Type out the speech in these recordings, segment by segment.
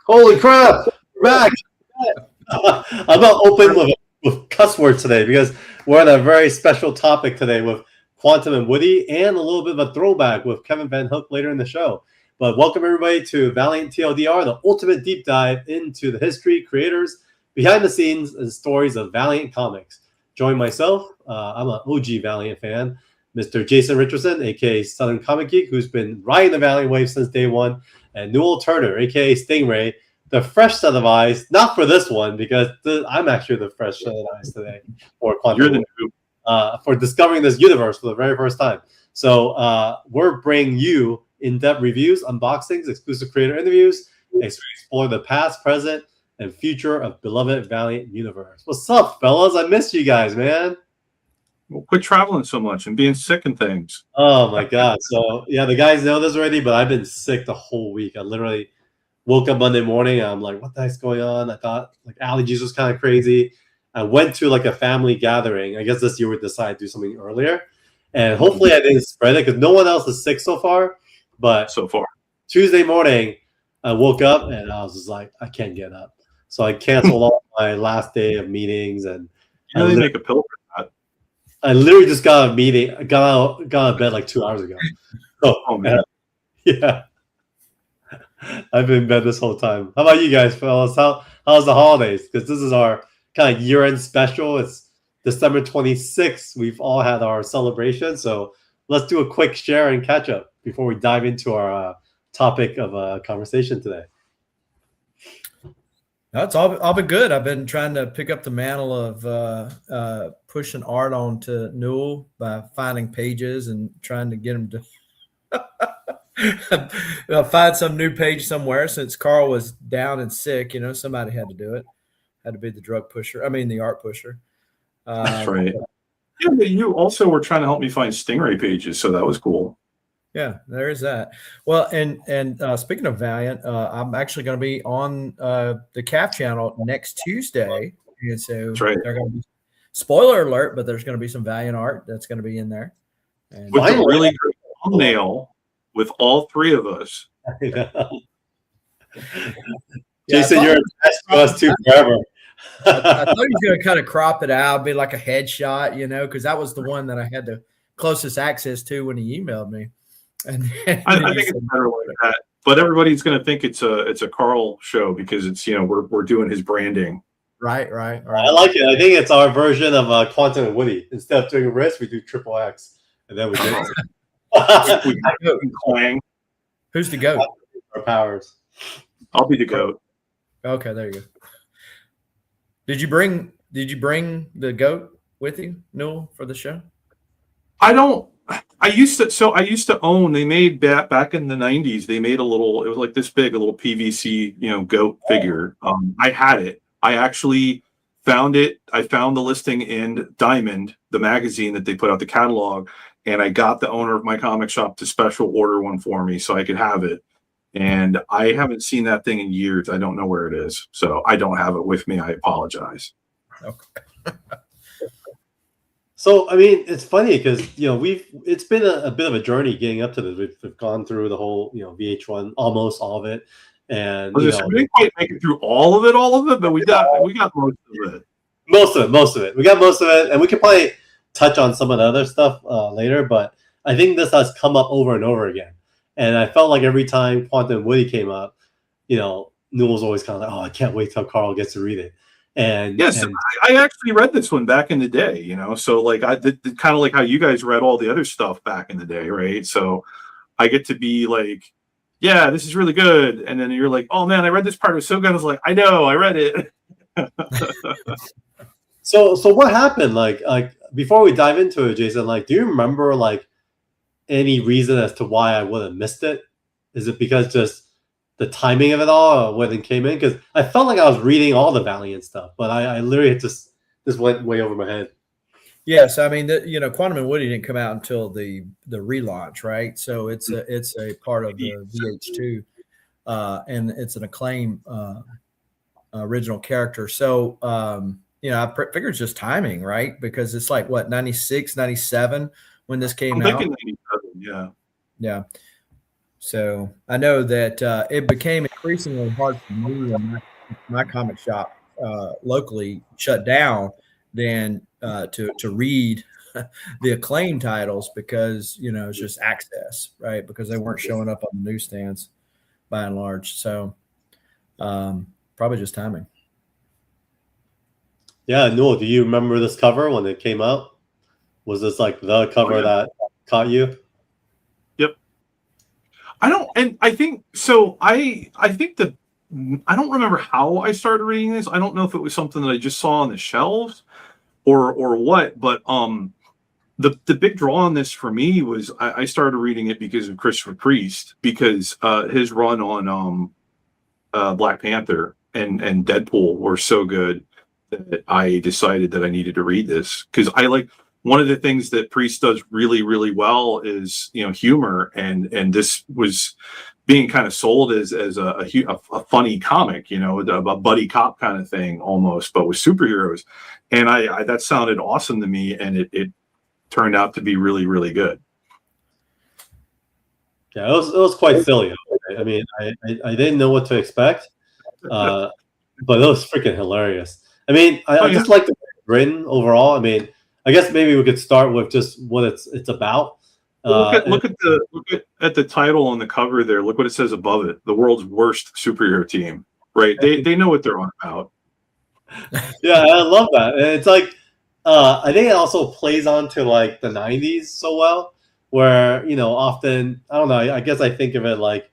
Holy crap! We're back. I'm not open with cuss words today because we're on a very special topic today with Quantum and Woody and a little bit of a throwback with Kevin VanHook later in the show. But welcome everybody to Valiant TLDR, the ultimate deep dive into the history, creators, behind the scenes, and stories of Valiant comics. Join myself, I'm an OG Valiant fan, Mr. Jason Richardson, aka Southern Comic Geek, who's been riding the Valiant wave since day one, and Newell Turner, aka Stingray, the fresh set of eyes, not for this one because I'm actually the fresh set of eyes today for Quantum, for discovering this universe for the very first time. So we're bringing you in-depth reviews, unboxings, exclusive creator interviews, as we explore the past, present, and future of beloved Valiant universe. What's up, fellas? I missed you guys, man. Well, quit traveling so much and being sick and things. Oh my god! So yeah, the guys know this already, but I've been sick the whole week. I literally woke up Monday morning and I'm like, what the heck's going on? I thought like allergies was kind of crazy. I went to like a family gathering. I guess this year we decided to do something earlier. And hopefully I didn't spread it because no one else is sick so far. But so far, Tuesday morning, I woke up and I was just like, I can't get up. So I canceled all my last day of meetings. And you know, they make a pill for that. I literally just got a meeting. I got out of bed like 2 hours ago. Oh man. Yeah. I've been in bed this whole time. How about you guys, fellas? How's the holidays? Because this is our kind of year-end special. It's December 26th. We've all had our celebration. So let's do a quick share and catch up before we dive into our topic of conversation today. That's all been good. I've been trying to pick up the mantle of pushing art onto Newell by finding pages and trying to get him to find some new page somewhere. Since Carl was down and sick, you know, somebody had to do it. Had to be the art pusher. That's right. Yeah, but you also were trying to help me find Stingray pages, so that was cool. Yeah, there is that. Well, and speaking of Valiant, I'm actually going to be on the CAF channel next Tuesday, and so that's right. They're going to be spoiler alert, but there's going to be some Valiant art that's going to be in there. And with a really great thumbnail with all three of us. Jason, you're attached to us too forever. I thought he was going to kind of crop it out, be like a headshot, you know, because that was the one that I had the closest access to when he emailed me. And I think it's better like that. But everybody's going to think it's a Carl show because it's, you know, we're doing his branding. Right. I like it. I think it's our version of Quantum and Woody. Instead of doing a wrist, we do triple X, and then we do we clang. Who's the goat? Our powers. I'll be the goat. Okay, there you go. Did you bring the goat with you, Newell, for the show? I used to own, they made back in the 90s, they made it was like this big, a little PVC, you know, goat figure. I had it. I actually found it. I found the listing in Diamond, the magazine that they put out the catalog, and I got the owner of my comic shop to special order one for me so I could have it. And I haven't seen that thing in years. I don't know where it is. So I don't have it with me. I apologize. Okay. So, I mean, it's funny because, you know, it's been a bit of a journey getting up to this. We've gone through the whole, you know, VH1, almost all of it. And we didn't quite make it through all of it, but we got most of it. Most of it. We got most of it. And we could probably touch on some of the other stuff later. But I think this has come up over and over again. And I felt like every time Quantum and Woody came up, you know, Newell's always kind of like, oh, I can't wait till Carl gets to read it. And yes, I actually read this one back in the day, you know, so like I did kind of like how you guys read all the other stuff back in the day, right? So I get to be like, yeah, this is really good. And then you're like, oh man, I read this part. It was so good. I was like, I know, I read it. So what happened? Like before we dive into it, Jason, like, do you remember like any reason as to why I would have missed it? Is it because just the timing of it all or when it came in? Because I felt like I was reading all the Valiant stuff, but I literally just went way over my head. Yes, I mean, you know, Quantum and Woody didn't come out until the relaunch, right? So it's a part of the VH2, and it's an Acclaim original character. So you know, I figure it's just timing, right? Because it's like what 96, 97 when this came out. I'm thinking 97, yeah. Yeah. So I know that it became increasingly hard for me and my comic shop locally shut down than to read the Acclaim titles because it's just access, right? Because they weren't showing up on the newsstands by and large. So probably just timing. Yeah, no. Do you remember this cover when it came out? Was this like the cover that caught you? Yep. I think so. I think that I don't remember how I started reading this. I don't know if it was something that I just saw on the shelves or what, but the big draw on this for me was I started reading it because of Christopher Priest, because his run on Black Panther and Deadpool were so good that I decided that I needed to read this, because I like, one of the things that Priest does really, really well is humor, and this was being kind of sold as a funny comic, a buddy cop kind of thing almost, but with superheroes, and I that sounded awesome to me, and it turned out to be really, really good. Yeah, it was quite silly. I mean, I didn't know what to expect, but it was freaking hilarious. I mean, I just like the way it's written overall. I mean, I guess maybe we could start with just what it's about. Look at the title on the cover there. Look what it says above it: the world's worst superhero team. Right? They know what they're on about. Yeah, I love that. And it's like, I think it also plays on to like the '90s so well, where often, I don't know. I guess I think of it like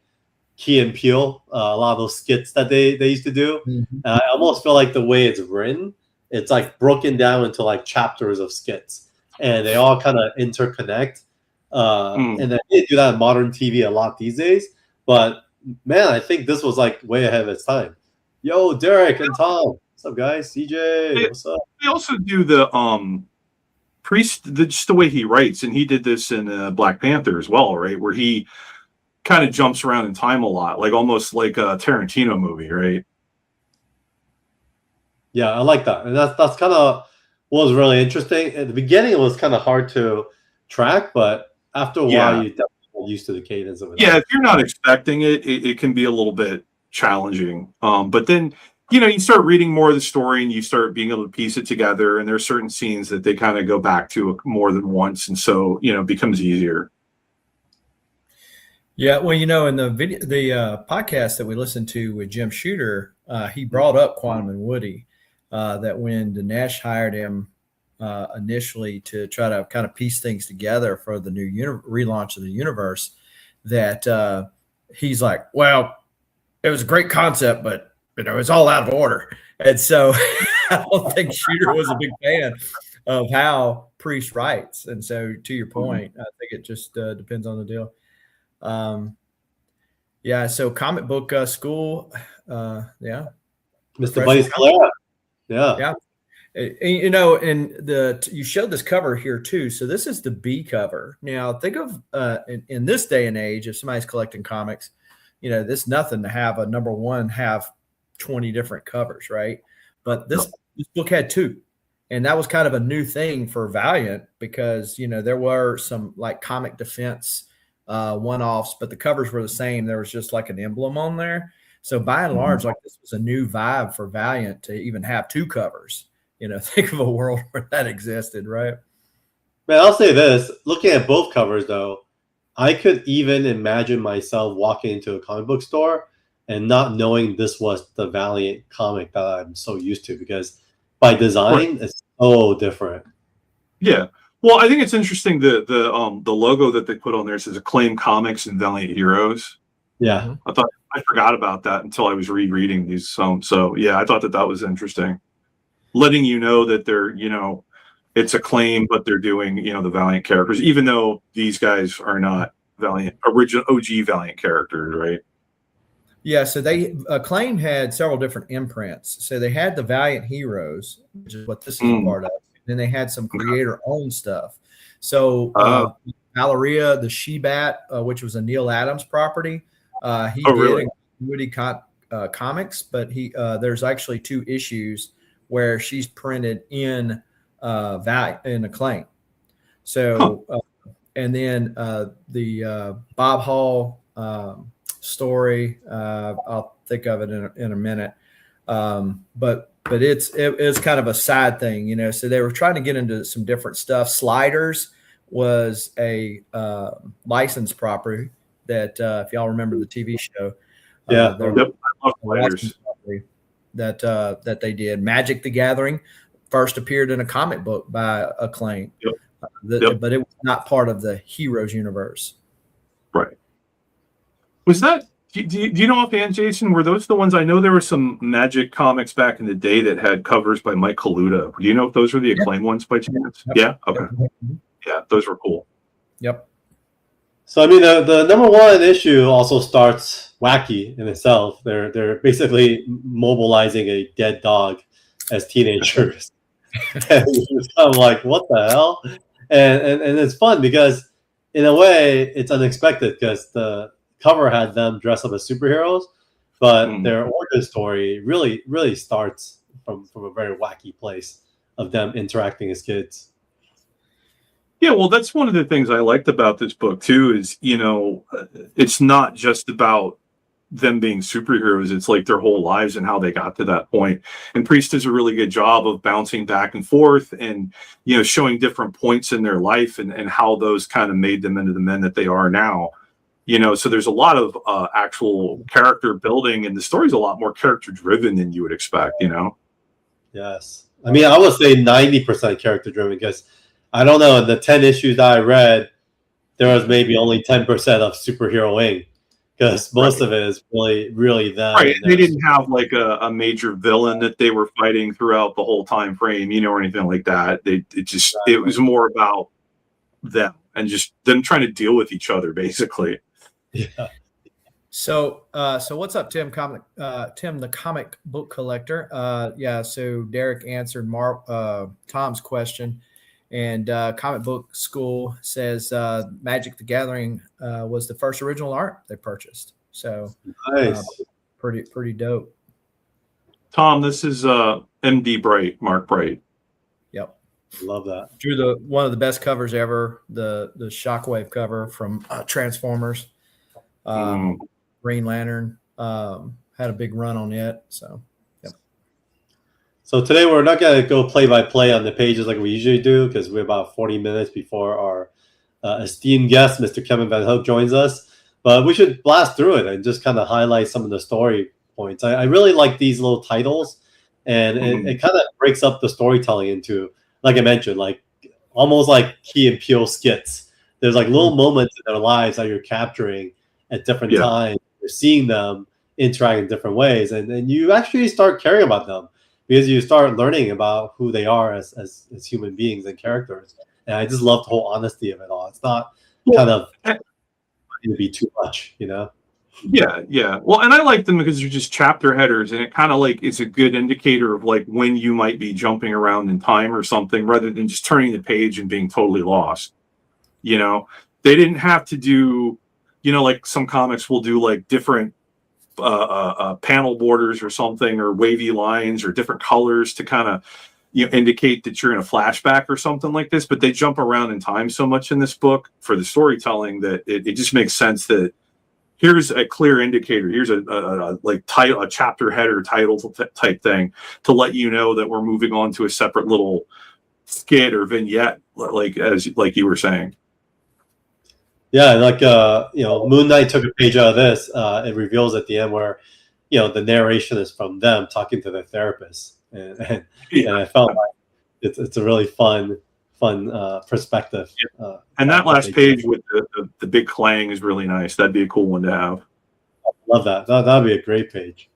Key and Peele, a lot of those skits that they used to do. Mm-hmm. I almost feel like the way it's written, it's like broken down into like chapters of skits, and they all kind of interconnect. And then they do that in modern TV a lot these days. But man, I think this was like way ahead of its time. Yo, Derek and Tom, what's up, guys? CJ, what's up? They also do the Priest, just the way he writes, and he did this in Black Panther as well, right? Where he kind of jumps around in time a lot, like almost like a Tarantino movie, right? Yeah, I like that, and that's kind of what was really interesting. At the beginning, it was kind of hard to track, but after a while, you definitely get used to the cadence of it. Yeah, if you're not expecting it, it can be a little bit challenging. But then you start reading more of the story, and you start being able to piece it together. And there are certain scenes that they kind of go back to more than once, and so it becomes easier. Yeah, well, in the podcast that we listened to with Jim Shooter, he brought up Quantum and Woody, that when Dinesh hired him initially to try to kind of piece things together for the new relaunch of the universe, that he's like, well, it was a great concept, but it's all out of order. And so I don't think Shooter was a big fan of how Priest writes. And so to your point, I think it just depends on the deal. Yeah, so comic book school, yeah, Mr. Buddy Scalera. Yeah. And you showed this cover here too. So this is the B cover. Now think of in this day and age, if somebody's collecting comics, this nothing to have a number one have 20 different covers, right? But this book had two, and that was kind of a new thing for Valiant, because there were some like Comic Defense one-offs, but the covers were the same. There was just like an emblem on there. So by and large, like, this was a new vibe for Valiant to even have two covers. Think of a world where that existed, right? Man, I'll say this: looking at both covers, though, I could even imagine myself walking into a comic book store and not knowing this was the Valiant comic that I'm so used to, because by design, it's so different. Yeah. Well, I think it's interesting the logo that they put on there says Acclaim Comics and Valiant Heroes. Yeah. I forgot about that until I was rereading these. So yeah, I thought that was interesting. Letting you know that they're, it's Acclaim, but they're doing, the Valiant characters, even though these guys are not Valiant, original OG Valiant characters, right? Yeah, so Acclaim had several different imprints. So they had the Valiant Heroes, which is what this is a part of. Then they had some creator-owned stuff. So Valeria, the She-Bat, which was a Neil Adams property, he did really? Woody Comics, but there's actually two issues where she's printed in Acclaim. So and then the Bob Hall story. I'll think of it in a minute. But it's kind of a side thing, you know. So they were trying to get into some different stuff. Sliders was a licensed property that if y'all remember the TV show, Yeah. Yep. I love Sliders. That they did. Magic the Gathering first appeared in a comic book by Acclaim. Yep. But it was not part of the Heroes universe. Right. Was that? Do you know offhand, Jason? Were those the ones? I know there were some Magic comics back in the day that had covers by Mike Kaluta. Do you know if those were the Acclaim ones by chance? Yep. Yeah. Okay. Yeah, those were cool. Yep. So I mean, the number one issue also starts wacky in itself. They're basically mobilizing a dead dog as teenagers, and it's kind of like, what the hell? And it's fun because in a way it's unexpected because the cover had them dressed up as superheroes, but their origin story really starts from a very wacky place of them interacting as kids. Yeah, well, that's one of the things I liked about this book too. Is it's not just about them being superheroes. It's like their whole lives and how they got to that point. And Priest does a really good job of bouncing back and forth and showing different points in their life and how those kind of made them into the men that they are now. So there's a lot of actual character building, and the story's a lot more character driven than you would expect. Yes, I mean, I would say 90% character driven because I don't know, in the 10 issues that I read, there was maybe only 10% of superheroing because most of it is really them. Right, they didn't have like a major villain that they were fighting throughout the whole time frame, or anything like that. It was more about them and just them trying to deal with each other, basically. Yeah. So what's up, Tim? Tim, the comic book collector. So Derek answered Tom's question, and Comic Book School says Magic the Gathering was the first original art they purchased. So nice, pretty dope. Tom, this is MD Bright, Mark Bright. Yep, love that. Drew one of the best covers ever, the Shockwave cover from Transformers. Green Lantern had a big run on it. So today we're not going to go play by play on the pages like we usually do because we're about 40 minutes before our esteemed guest, Mr. Kevin VanHook, joins us. But we should blast through it and just kind of highlight some of the story points. I really like these little titles, and it kind of breaks up the storytelling into, like I mentioned, like almost like Key and Peele skits. There's like little moments in their lives that you're capturing at different times. You're seeing them interact in different ways, and you actually start caring about them because you start learning about who they are as human beings and characters. And I just love the whole honesty of it all. It's not kind of to be too much, Yeah. Well, and I like them because they're just chapter headers, and it kind of like it's a good indicator of like when you might be jumping around in time or something, rather than just turning the page and being totally lost. They didn't have to do, like some comics will do like different panel borders or something, or wavy lines or different colors to kind of indicate that you're in a flashback or something like this. But they jump around in time so much in this book for the storytelling that it just makes sense that here's a clear indicator. Here's a chapter header title type thing to let you know that we're moving on to a separate little skit or vignette, like you were saying. Yeah, like Moon Knight took a page out of this. It reveals at the end where the narration is from them talking to their therapist, and I felt like it's a really fun perspective. And that last page with the big clang is really nice. That'd be a cool one to have. I love that. That'd be a great page.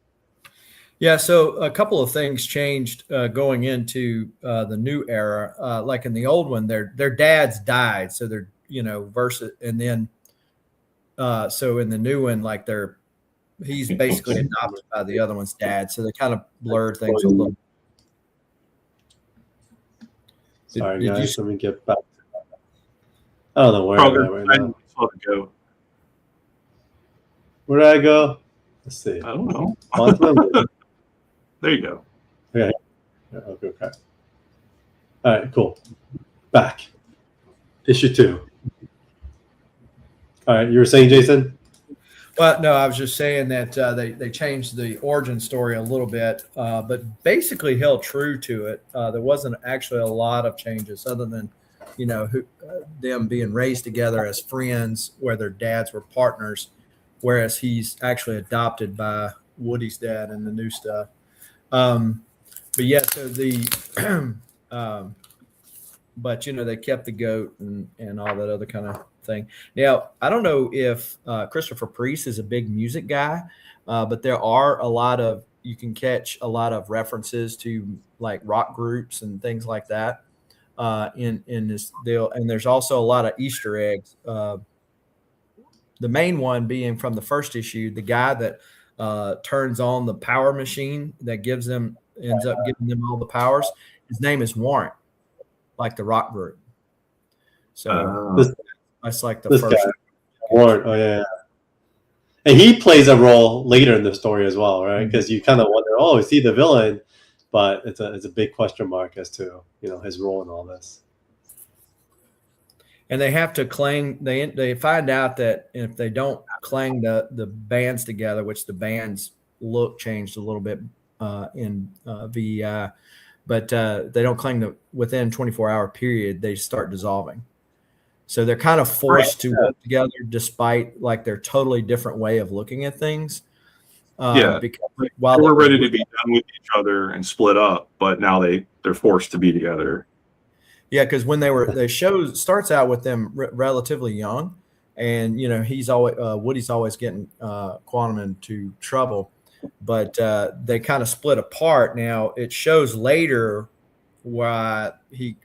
Yeah, so a couple of things changed going into the new era. Like in the old one, their dads died, so they're versus, and then so in the new one, like he's basically adopted by the other one's dad, so they kind of blurred things a little. Sorry, guys. Let me get back. I don't know where I am right now. Where did I go? Let's see. I don't know. There you go. Okay. Okay. All right. Cool. Back. Issue 2. All right. You were saying, Jason? Well, no, I was just saying that they changed the origin story a little bit, but basically held true to it. There wasn't actually a lot of changes other than, them being raised together as friends, where their dads were partners, whereas he's actually adopted by Woody's dad in the new stuff. But yeah, so but they kept the goat and all that other kind of thing. Now, I don't know if Christopher Priest is a big music guy, but there are you can catch a lot of references to like rock groups and things like that in this deal. And there's also a lot of Easter eggs. The main one being from the first issue, the guy that turns on the power machine that ends up giving them all the powers. His name is Warrant, like the rock group. So that's like the first guy. Warren. Oh yeah. And he plays a role later in the story as well, right? Because you kind of wonder, oh, is he the villain? But it's a big question mark as to his role in all this. And they have to clang. They find out that if they don't clang the bands together, which the band's look changed a little bit in VEI, but they don't clang within 24-hour period, they start dissolving. So they're kind of forced to work together despite like their totally different way of looking at things. Because while they were ready to be done with each other and split up, but now they're forced to be together. Yeah, because when the show starts out with them relatively young, and he's always Woody's always getting Quantum into trouble, but they kind of split apart. Now it shows later why he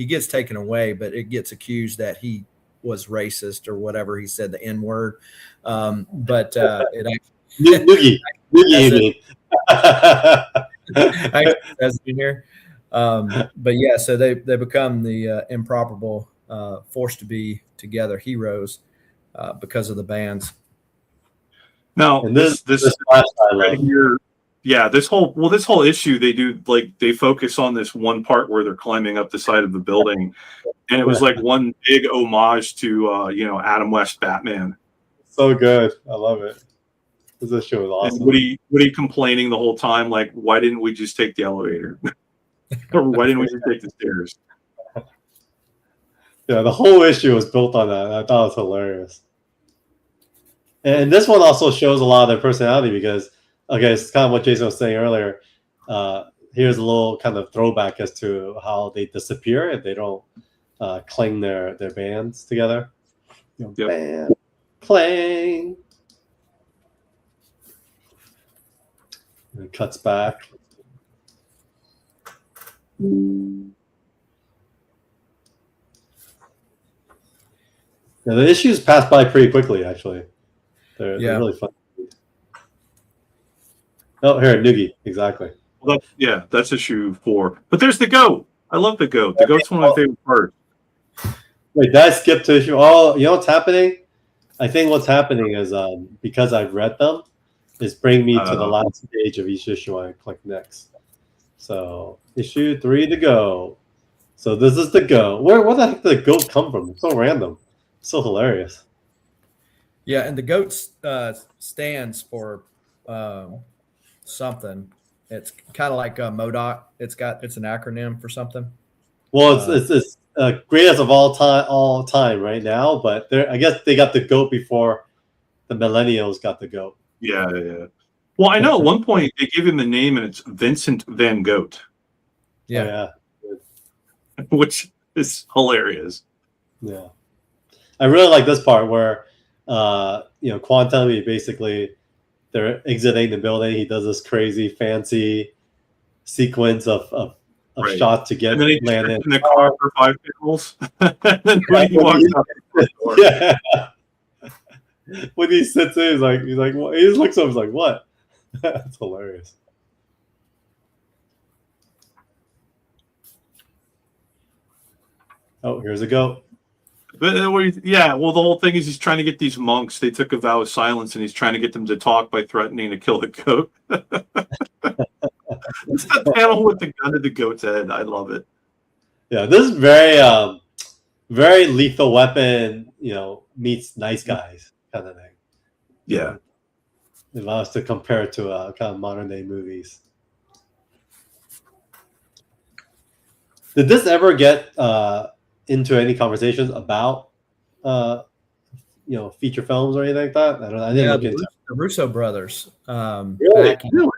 gets taken away, but it gets accused that he was racist or whatever. He said the N-word, but it actually Noogie. That's in here. But yeah, so they become the improbable, forced to be together heroes because of the bands. Now, this right here, this whole issue, they focus on this one part where they're climbing up the side of the building, and it was like one big homage to Adam West Batman. So good, I love it. This show is awesome. And Woody complaining the whole time, like, why didn't we just take the elevator? Or why didn't we just take the stairs? Yeah, the whole issue was built on that. I thought it was hilarious. And this one also shows a lot of their personality because, it's kind of what Jason was saying earlier. Here's a little kind of throwback as to how they disappear if they don't clang their bands together. Band, clang. And it cuts back. Yeah, the issues pass by pretty quickly, actually. They're really fun. Oh, here, Noogie, exactly. Well, that's issue 4. But there's the goat. I love the goat. The goat's one of my favorite parts. Wait, did I skip to issue? Oh, you know what's happening? I think what's happening is because I've read them, is bring me to the last page of each issue. I click next. So issue 3 to go. So this is the goat. Where the heck did the goat come from? It's so random. It's so hilarious. Yeah, and the goat stands for something. It's kind of like MODOK. It's an acronym for something. Well, it's greatest of all time right now. But I guess they got the goat before the millennials got the goat. Yeah. Well, I know at one point they give him the name, and it's Vincent Van Gogh. Yeah. Which is hilarious. Yeah, I really like this part where Quantum, they're exiting the building. He does this crazy fancy sequence of shots to get and then he landed in the car for 5 panels. And then when he walks out the door. Yeah. When he sits in, he's like, what? He just looks up, he's like, what? That's hilarious. Oh, here's a goat. But the whole thing is he's trying to get these monks. They took a vow of silence, and he's trying to get them to talk by threatening to kill the goat. It's that panel with the gun to the goat's head. I love it. Yeah, this is very Lethal Weapon, meets Nice Guys kind of thing. Yeah. If I was to compare it to kind of modern day movies. Did this ever get into any conversations about feature films or anything like that? I don't know. I didn't look into it. The Russo brothers. Really? Back in,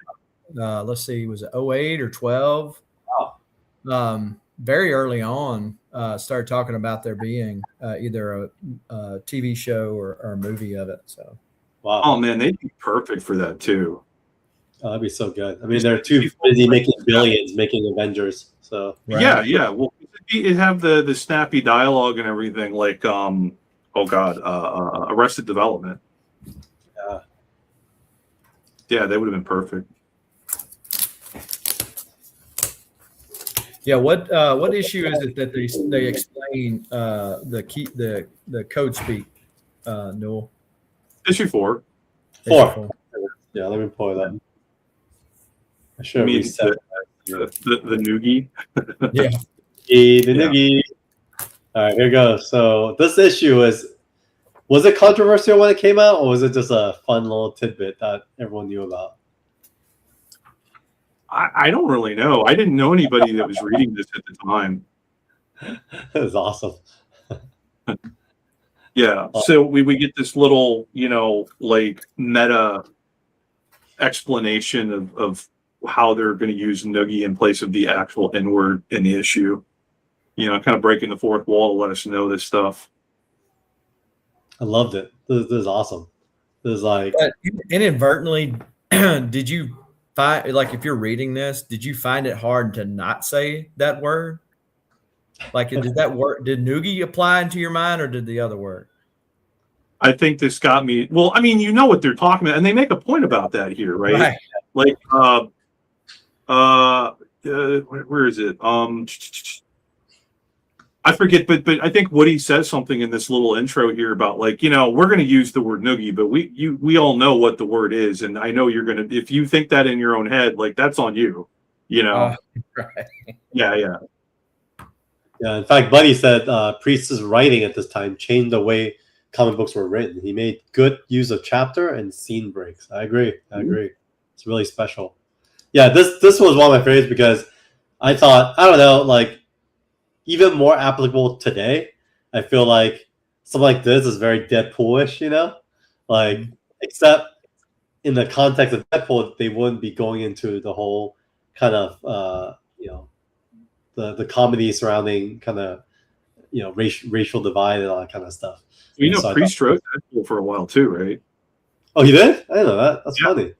let's see, was it 08 or 12? Wow. Very early on, started talking about there being either a TV show or a movie of it. So, Wow. Oh man, they'd be perfect for that too. Oh, that'd be so good. I mean, they're too busy making billions, making Avengers. So yeah. Well, it'd have the snappy dialogue and everything, like Arrested Development. Yeah, they would have been perfect. Yeah, what issue is it that they explain the code speak, Newell? Issue 4. 4. Yeah, let me pull it up. I should have reset the noogie. Yeah. The noogie. All right, here goes. So this issue was it controversial when it came out, or was it just a fun little tidbit that everyone knew about? I don't really know. I didn't know anybody that was reading this at the time. It was awesome. Yeah. So we get this little, like meta explanation of how they're going to use noogie in place of the actual N-word in the issue. Kind of breaking the fourth wall to let us know this stuff. I loved it. This is awesome. This is like inadvertently. Did you find, like, if you're reading this, did you find it hard to not say that word? Like, did noogie apply into your mind, or did the other word? I think this got me. Well, I mean, what they're talking about, and they make a point about that here, right? Like, where is it? I forget, but I think Woody says something in this little intro here about, like, we're going to use the word noogie, but we all know what the word is, and I know you're going to, if you think that in your own head, like, that's on you, Right. Yeah. In fact, Buddy said Priest's writing at this time changed the way comic books were written. He made good use of chapter and scene breaks. I agree. It's really special. Yeah, this was one of my favorites because I thought, I don't know, like, even more applicable today. I feel like something like this is very Deadpool-ish, like, except in the context of Deadpool, they wouldn't be going into the whole kind of the comedy surrounding kind of racial divide and all that kind of stuff. So Priest wrote Deadpool for a while too, right? Oh, he did? I didn't know that. That's funny.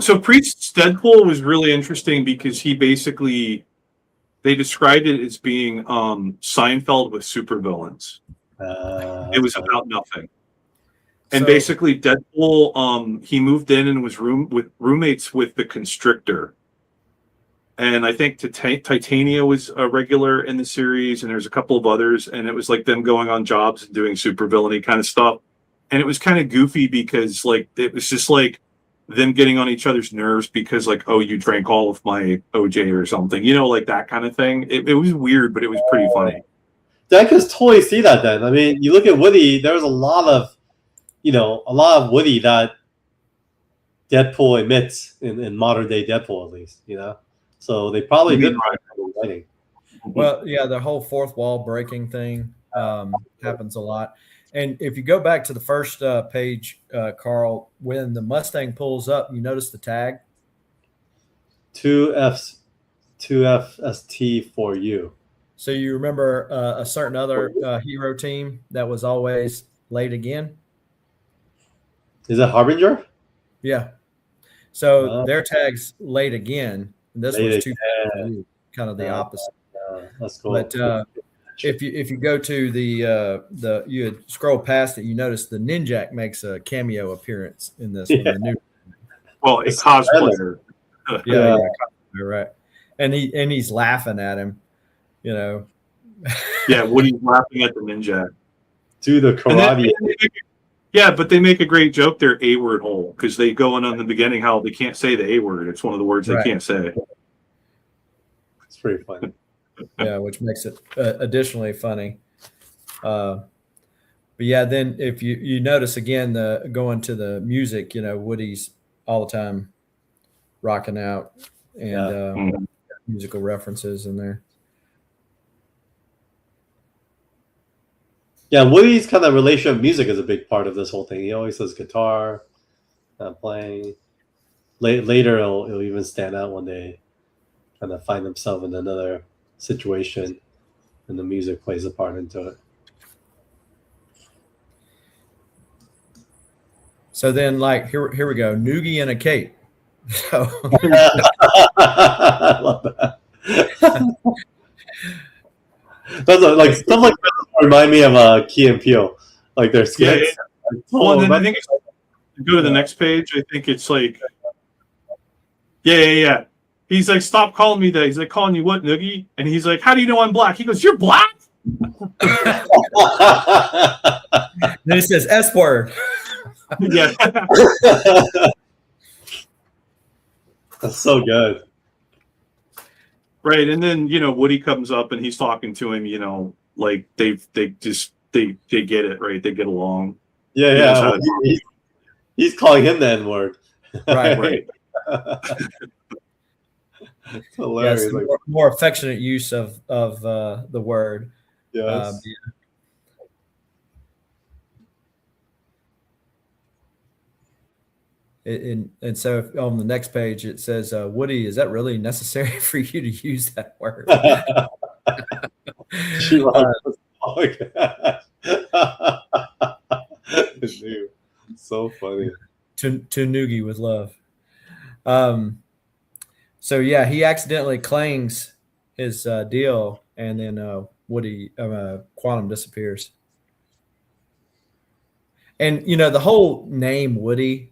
So Priest's Deadpool was really interesting because he basically, they described it as being Seinfeld with supervillains. It was about nothing. And basically Deadpool, he moved in and was roommates with the Constrictor. And I think Titania was a regular in the series, and there's a couple of others, and it was like them going on jobs and doing supervillainy kind of stuff. And it was kind of goofy because, like, it was just like them getting on each other's nerves because, like, oh, you drank all of my OJ or something, like that kind of thing. It was weird, but it was pretty funny. I could totally see that then. I mean, you look at Woody, there was a lot of Woody that Deadpool emits in modern day Deadpool, at least, So they probably did writing. Well, yeah, the whole fourth wall breaking thing happens a lot. And if you go back to the first page, Carl, when the Mustang pulls up, you notice the tag? 2FST for you. So you remember a certain other hero team that was always late again? Is it Harbinger? Yeah. So their tag's late again. And this was kind of the opposite. That's cool. But if you go to the you had scrolled past it, you notice the Ninjak makes a cameo appearance in this one. The new, well, it's cosplayer. Yeah, right. And he's laughing at him, Yeah, Woody's laughing at the Ninjak. Do the karate. Yeah, but they make a great joke there, A-word hole, because they go in on the beginning how they can't say the A-word. It's one of the words they can't say. It's pretty funny. Yeah, which makes it additionally funny. But But yeah, then if you notice again, the going to the music, Woody's all the time rocking out and musical references in there. Yeah, Woody's kind of relationship with music is a big part of this whole thing. He always does guitar, playing. Later, he'll even stand out one day, kind of find himself in another situation, and the music plays a part into it. So then, like here we go, Noogie and a cape. So I love that. That's like stuff like that remind me of Key and Peele, like their skits. Yeah. Well, and then I think go to the next page. I think it's like, yeah. He's like, stop calling me that. He's like, calling you what, Noogie? And he's like, how do you know I'm black? He goes, you're black. Then he says S word. Yeah. That's so good. Right. And then, Woody comes up and he's talking to him, like they get it, right? They get along. Yeah. He's calling him the N-word. Right. It's hilarious. Yes, more affectionate use of the word. Yes. And so on the next page it says, Woody, is that really necessary for you to use that word? So funny. To Noogie with love. So yeah, he accidentally clangs his deal, and then Woody Quantum disappears. And the whole name Woody,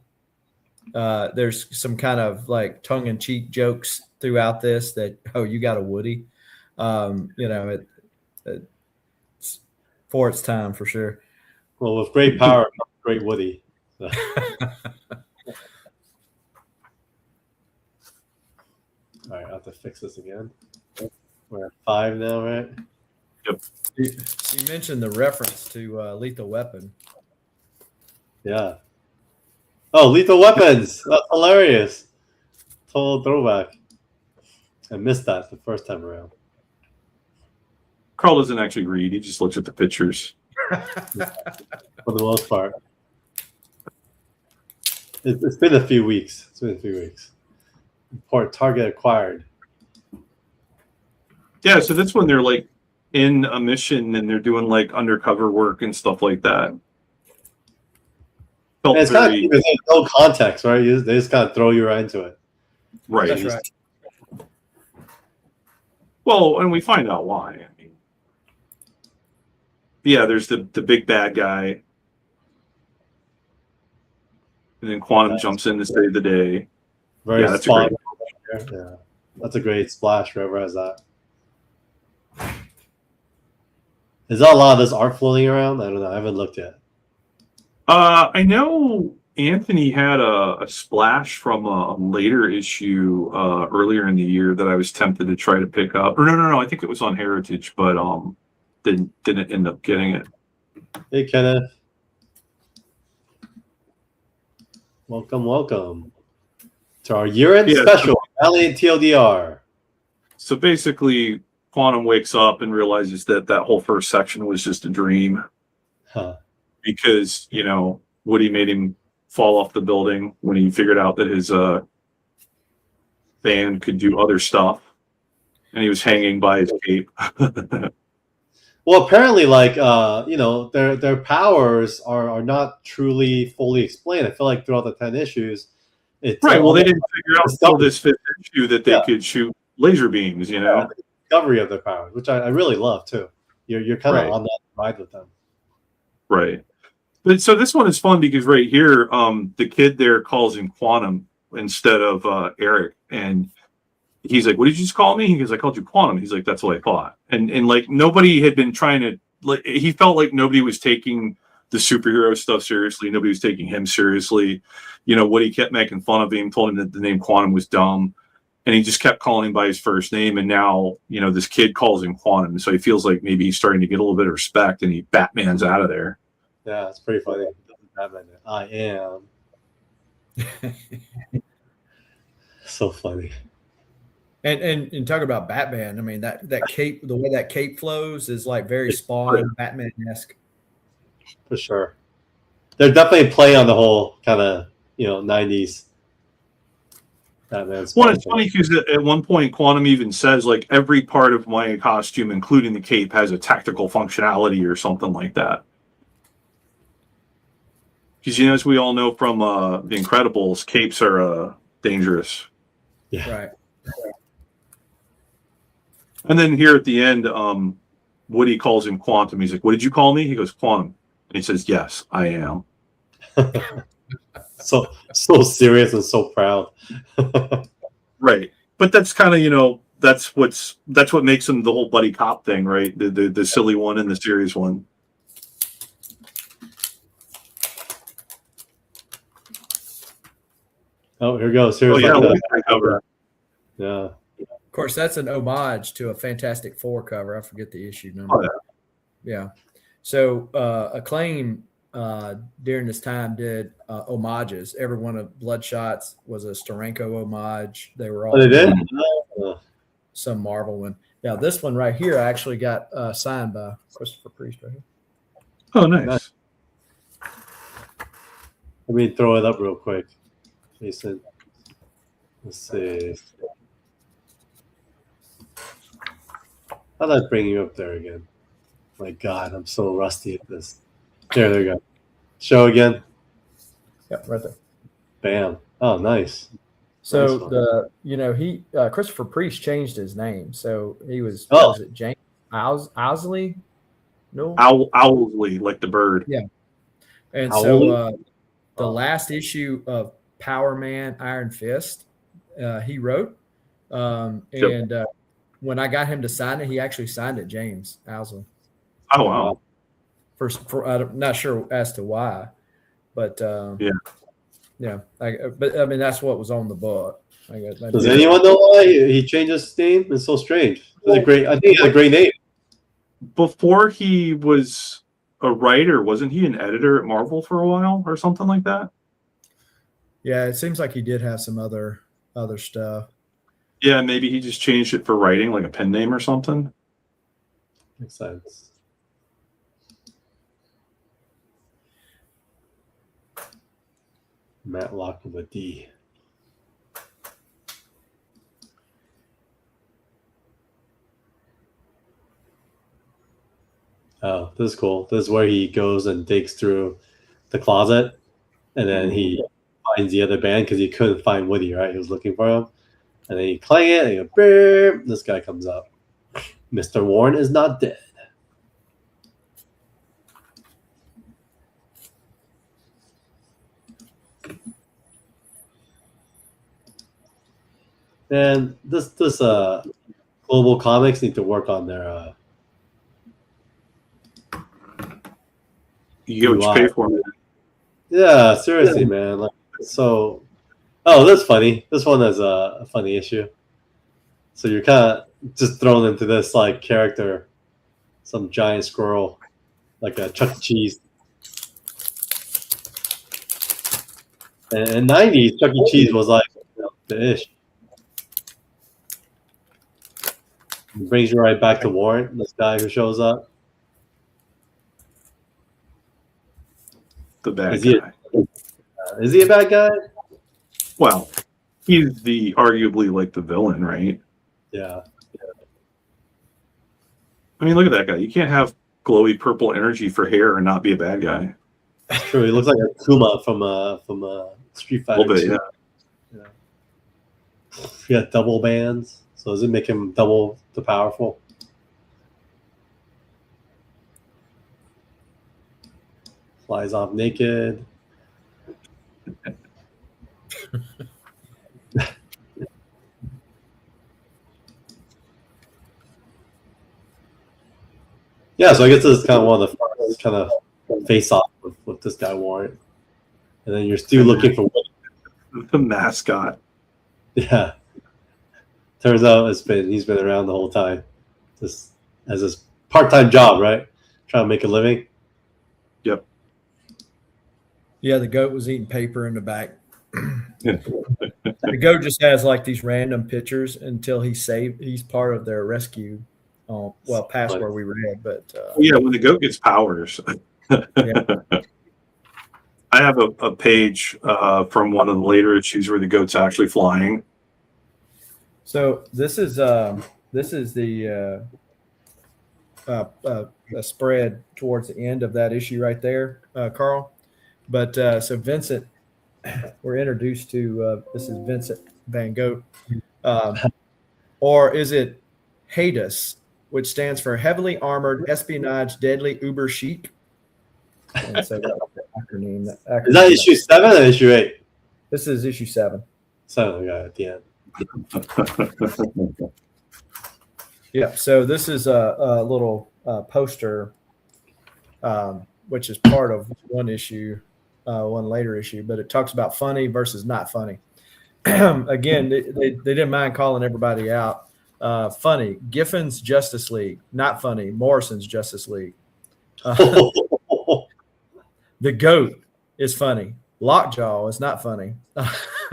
there's some kind of like tongue-in-cheek jokes throughout this that, oh, you got a Woody. It's for its time for sure. Well, with great power comes great Woody. So. All right, I have to fix this again. We're at 5 now, right? Yep. You mentioned the reference to Lethal Weapon. Yeah. Oh, Lethal Weapons. That's hilarious. Total throwback. I missed that the first time around. Carl doesn't actually read. He just looks at the pictures. For the most part. It's been a few weeks. Report target acquired. Yeah, so that's when they're like in a mission and they're doing like undercover work and stuff like that. And it's kind of there's no context, right? They just kind of throw you right into it. Right. That's right. Well, and we find out why. I mean, yeah, there's the big bad guy. And then Quantum jumps in to save the day. Very that's a great. Yeah, that's a great splash. Whoever has that. Is that a lot of this art floating around? I don't know. I haven't looked yet. I know Anthony had a splash from a later issue earlier in the year that I was tempted to try to pick up. Or no. I think it was on Heritage, but didn't end up getting it. Hey, Kenneth. Welcome to our year-end special, Valiant TLDR. So basically, Quantum wakes up and realizes that whole first section was just a dream. Huh. Because, Woody made him fall off the building when he figured out that his band could do other stuff. And he was hanging by his cape. Well, apparently, their powers are not truly fully explained. I feel like throughout the 10 issues, it's right. Well, they didn't figure out until this 5th issue that they could shoot laser beams. The discovery of their powers, which I really love too. You're kind of on that ride with them, right? But so this one is fun because right here, the kid there calls him Quantum instead of Eric, and he's like, "What did you just call me?" He goes, "I called you Quantum." He's like, "That's what I thought." And like nobody had been trying to like. He felt like nobody was taking the superhero stuff seriously. Nobody was taking him seriously. Woody kept making fun of him, told him that the name Quantum was dumb, and he just kept calling him by his first name. And now, this kid calls him Quantum, so he feels like maybe he's starting to get a little bit of respect, and he Batman's out of there. Yeah, it's pretty funny. Batman. I am. So funny. And talk about Batman. I mean that cape, the way that cape flows is like very Spawn Batman-esque. For sure. They're definitely playing on the whole kind of 90s Batman. Well, it's funny because at one point, Quantum even says like every part of my costume, including the cape, has a tactical functionality or something like that. Because as we all know from The Incredibles, capes are dangerous. Yeah. Right. And then here at the end, Woody calls him Quantum. He's like, "What did you call me?" He goes, "Quantum," and he says, "Yes, I am." so serious and so proud. Right, but that's kind of that's what makes him the whole buddy cop thing, right? The silly one and the serious one. Oh, here goes. Here's cover. Yeah. Of course, that's an homage to a Fantastic Four cover. I forget the issue number. Oh, yeah. So Acclaim during this time did homages. Every one of Bloodshot's was a Steranko homage. They were all they did? Some Marvel one. Yeah, this one right here I actually got signed by Christopher Priest right here. Oh, nice. Let me throw it up real quick. Jason. Let's see. How did I bring you up there again? My God, I'm so rusty at this. There we go. Show again. Yep, right there. Bam. Oh, nice. So he Christopher Priest changed his name. So he was it James Owsley? No, Owsley, like the bird. Yeah. And Owsley? so the last issue of Power Man Iron Fist, he wrote, and when I got him to sign it, he actually signed it, James Owsley. Oh wow! For I'm not sure as to why, but yeah. But I mean, that's what was on the book. Does anyone know why he changed his name? It's so strange. I think he had a great name. Before he was a writer, wasn't he an editor at Marvel for a while or something like that? Yeah, it seems like he did have some other stuff. Yeah, maybe he just changed it for writing, like a pen name or something. Makes sense. Matlock with a D. Oh, this is cool. This is where he goes and digs through the closet, and then he finds the other band because he couldn't find Woody, right? He was looking for him. And then you clang it, and you go, beep, this guy comes up. Mr. Warren is not dead. And this Global Comics need to work on their you get what you pay for, man. Yeah, seriously, man. Like, so oh, that's funny. This one is a funny issue. So you're kind of just thrown into this like character, some giant squirrel, like a Chuck E. Cheese. And in the 90s, Chuck E. Cheese was like the ish. It brings you right back to Warren, this guy who shows up. The bad guy. Is he a bad guy? Well, he's arguably like the villain, right? Yeah. I mean, look at that guy. You can't have glowy purple energy for hair and not be a bad guy. That's true. He looks like a Kuma from Street Fighter. A little bit, yeah. He got double bands, so does it make him double the powerful? Flies off naked. Yeah, so I guess this is kind of one of the first kind of face off with this guy Warren, and then you're still looking for the mascot. Yeah, turns out he's been around the whole time, just as his part-time job, right? Trying to make a living. Yep. Yeah, the goat was eating paper in the back. The goat just has like these random pictures until he's part of their rescue. Well, past where we read, but yeah, when the goat gets powers. yeah. I have a page from one of the later issues where the goat's actually flying. So this is the spread towards the end of that issue right there, Carl. But so Vincent, we're introduced to this is Vincent Van Gogh, or is it Hades, which stands for Heavily Armored Espionage Deadly Uber Chic? And so that's the acronym. Is that issue 7 or issue 8? This is issue 7. 7, okay, at the end. Yeah. So this is a little poster, which is part of one issue, one later issue, but it talks about funny versus not funny. Again, they didn't mind calling everybody out. Funny, Giffen's Justice League. Not funny, Morrison's Justice League. The goat is funny. Lockjaw is not funny.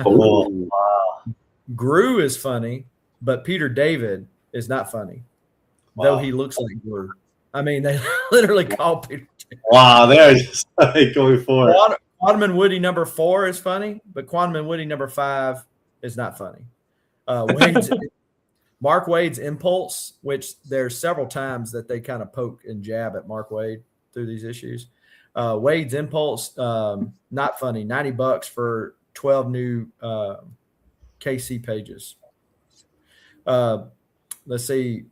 Oh, wow. Gru is funny, but Peter David is not funny, though he looks like Gru. I mean, they literally call Peter David. Wow, they're just like going for it. Quantum and Woody number 4 is funny, but Quantum and Woody number 5 is not funny. Mark Wade's Impulse, which there's several times that they kind of poke and jab at Mark Wade through these issues. Wade's Impulse, not funny. $90 for 12 new KC pages. Let's see.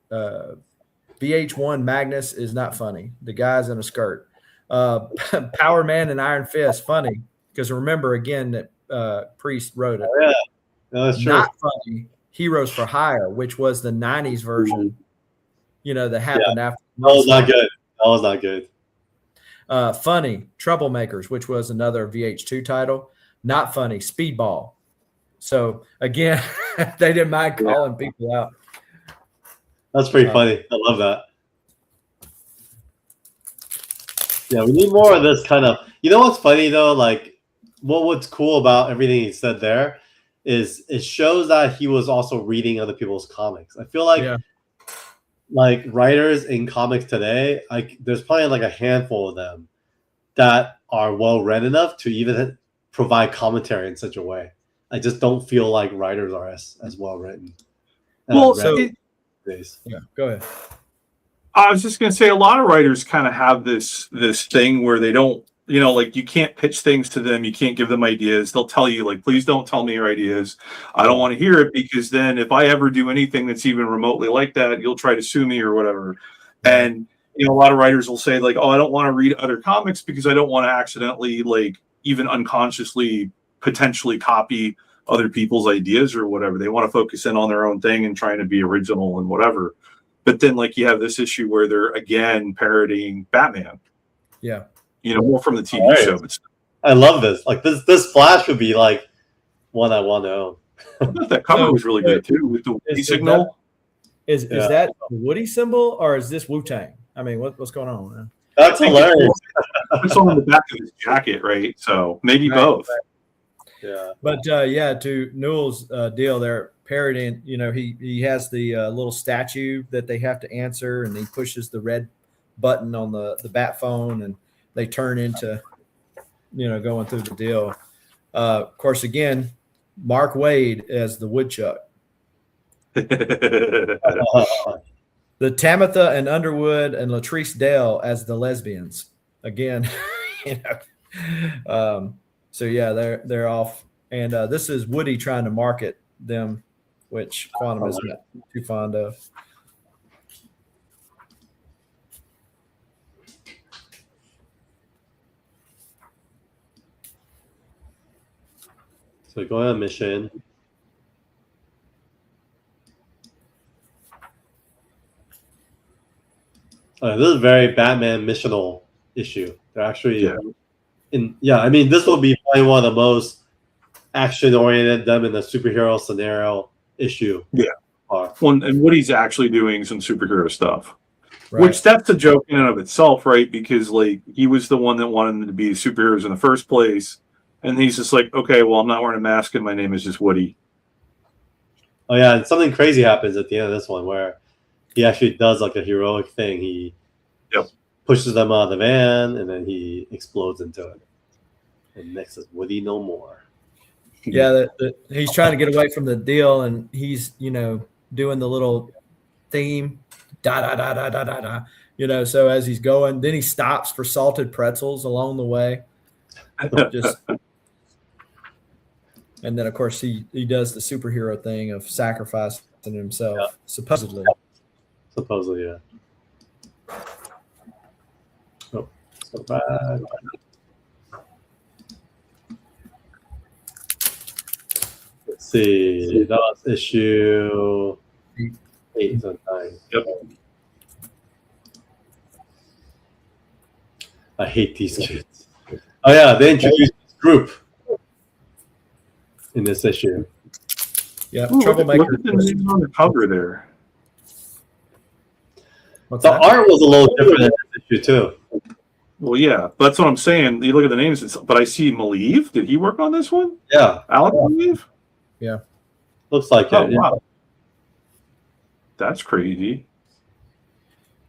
VH1 Magnus is not funny. The guy's in a skirt. Power Man and Iron Fist, funny. Because remember, again, that Priest wrote it. Oh, yeah, no, that's true. Not funny. Heroes for Hire, which was the 90s version, that happened after. That was not good. That was not good. Funny, Troublemakers, which was another VH2 title. Not funny, Speedball. So, again, they didn't mind calling people out. That's pretty funny. I love that. Yeah, we need more of this kind of. You know what's funny though? Like, what's cool about everything he said there is it shows that he was also reading other people's comics. I feel like, like writers in comics today, like there's probably like a handful of them that are well read enough to even provide commentary in such a way. I just don't feel like writers are as well written. Well, yeah, go ahead. I was just going to say a lot of writers kind of have this thing where they don't, like you can't pitch things to them. You can't give them ideas. They'll tell you like, please don't tell me your ideas. I don't want to hear it because then if I ever do anything that's even remotely like that, you'll try to sue me or whatever. And, a lot of writers will say like, oh, I don't want to read other comics because I don't want to accidentally like even unconsciously potentially copy other people's ideas or whatever. They want to focus in on their own thing and trying to be original and whatever. But then like you have this issue where they're again parodying Batman. Yeah. More from the TV show. But I love this. Like this Flash would be like one I want to own. That cover was really good too with the Woody signal. Is that the Woody symbol or is this Wu-Tang? I mean, what's going on, man? That's hilarious. It's on the back of his jacket, right? So maybe both. Yeah. But to Newell's deal there, parodying, he has the little statue that they have to answer, and he pushes the red button on the bat phone, and they turn into, going through the deal. Of course, again, Mark Wade as the woodchuck. The Tamitha and Underwood and Latrice Dale as the lesbians. Again, so yeah, they're off, and this is Woody trying to market them, which Quantum is not too fond of. So go on a mission. This is a very Batman missional issue. They're actually I mean, this will be probably one of the most action-oriented them in a superhero scenario issue. Yeah. And Woody's actually doing some superhero stuff. Which that's a joke in and of itself, right? Because like he was the one that wanted them to be superheroes in the first place, and he's just like, okay, well, I'm not wearing a mask, and my name is just Woody. Oh yeah, and something crazy happens at the end of this one where he actually does like a heroic thing. He pushes them out of the van, and then he explodes into it. And next is Woody no more. Yeah, he's trying to get away from the deal, and he's doing the little theme, da da da da da da da. So as he's going, then he stops for salted pretzels along the way. And then of course he does the superhero thing of sacrificing himself, supposedly. Supposedly, yeah. Oh, so bad. Let's see. That was issue 8 and 9. Yep. I hate these kids. Oh yeah, they introduced this group in this issue. Yeah, Troublemaker. Look at the names on the cover there. The art was a little different in this issue too. Well, yeah, that's what I'm saying. You look at the names, but I see Maleev. Did he work on this one? Yeah, Alex Maleev. Yeah, looks like it. Yeah. Wow, that's crazy.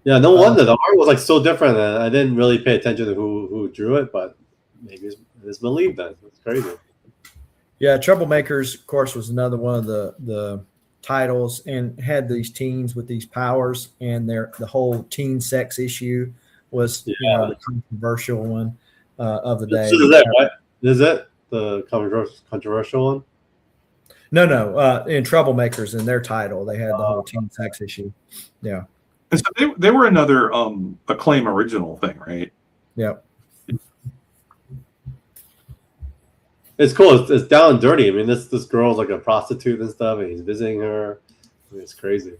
Yeah, no wonder the art was like so different. And I didn't really pay attention to who drew it, but maybe it's Maleev then. It's crazy. Yeah, Troublemakers, of course, was another one of the titles, and had these teens with these powers, and the whole teen sex issue was the controversial one of the day. This is it, right? Is it the controversial one? No. In Troublemakers, in their title, they had the whole teen sex issue. Yeah. And so they were another Acclaim original thing, right? Yeah. It's cool. It's down and dirty. I mean, this girl's like a prostitute and stuff, and he's visiting her. I mean, it's crazy.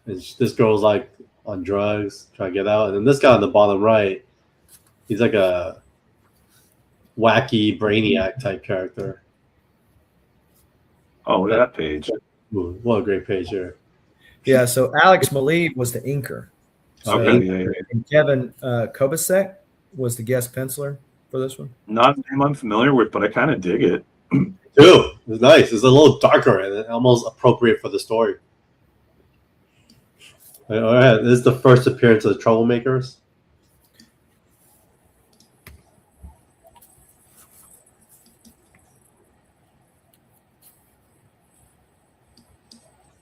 And this girl's like on drugs, trying to get out. And then this guy on the bottom right, he's like a wacky brainiac type character. Oh, that page. Ooh, what a great page here. Yeah, so Alex Maleev was the inker. So, Okay, and Kevin Kobasek was the guest penciler for this one. Not a name I'm familiar with, but I kind of dig it. Too. It's nice. It's a little darker and almost appropriate for the story. All right, this is the first appearance of the Troublemakers.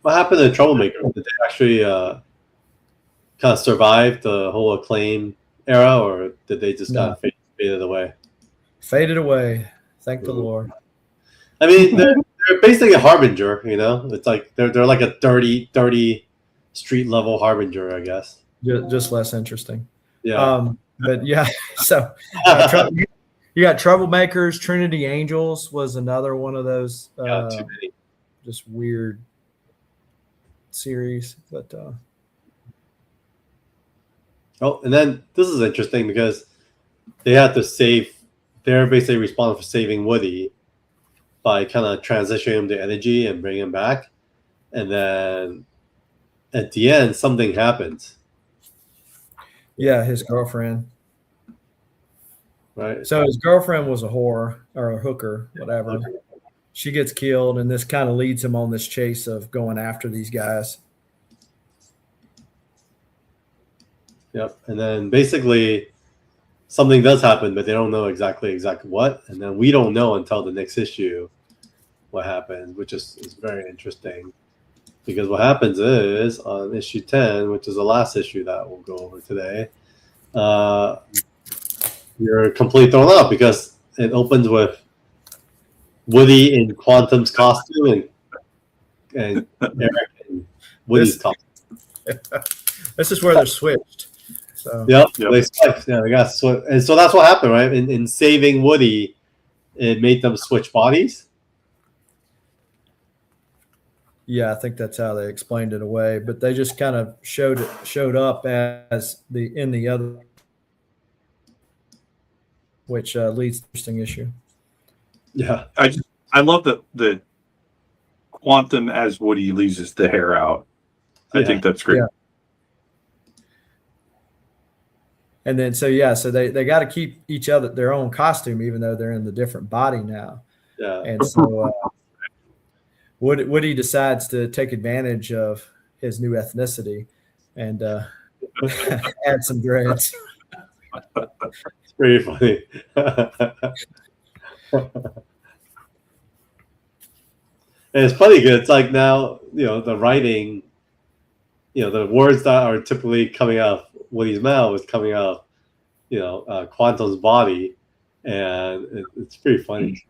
What happened to the Troublemakers? Did they actually kind of survive the whole Acclaim era, or did they just kind of faded away? Faded away. Thank the Lord. I mean, they're basically a harbinger, It's like they're like a dirty street level harbinger, I guess. Just less interesting. Yeah. But yeah, so you got Troublemakers. Trinity Angels was another one of those just weird series. But and then this is interesting because they had to save. They're basically responsible for saving Woody by kind of transitioning him to energy and bringing him back, and then at the end something happens. Yeah, his girlfriend. Right. So his girlfriend was a whore or a hooker, whatever. She gets killed, and this kind of leads him on this chase of going after these guys. Yep. And then basically something does happen, but they don't know exactly what. And then we don't know until the next issue what happens, which is very interesting. Because what happens is on issue 10, which is the last issue that we'll go over today, you're completely thrown out because it opens with Woody in Quantum's costume and Eric in Woody's costume. This is where they're switched. So Yep. They switched. Yeah, they got switched. And so that's what happened, right? In saving Woody, it made them switch bodies. yeah, I think that's how they explained it away. But they just kind of showed up as in the other, which leads to an interesting issue. Yeah. I love that the Quantum as Woody leaves the hair out. I think that's great. Yeah. And then so they got to keep each other their own costume, even though they're in the different body now. Yeah. And so Woody decides to take advantage of his new ethnicity and add some dreads. It's pretty funny. And it's funny because it's like now, the writing, the words that are typically coming out of Woody's mouth is coming out of, Quantum's body. And it's pretty funny.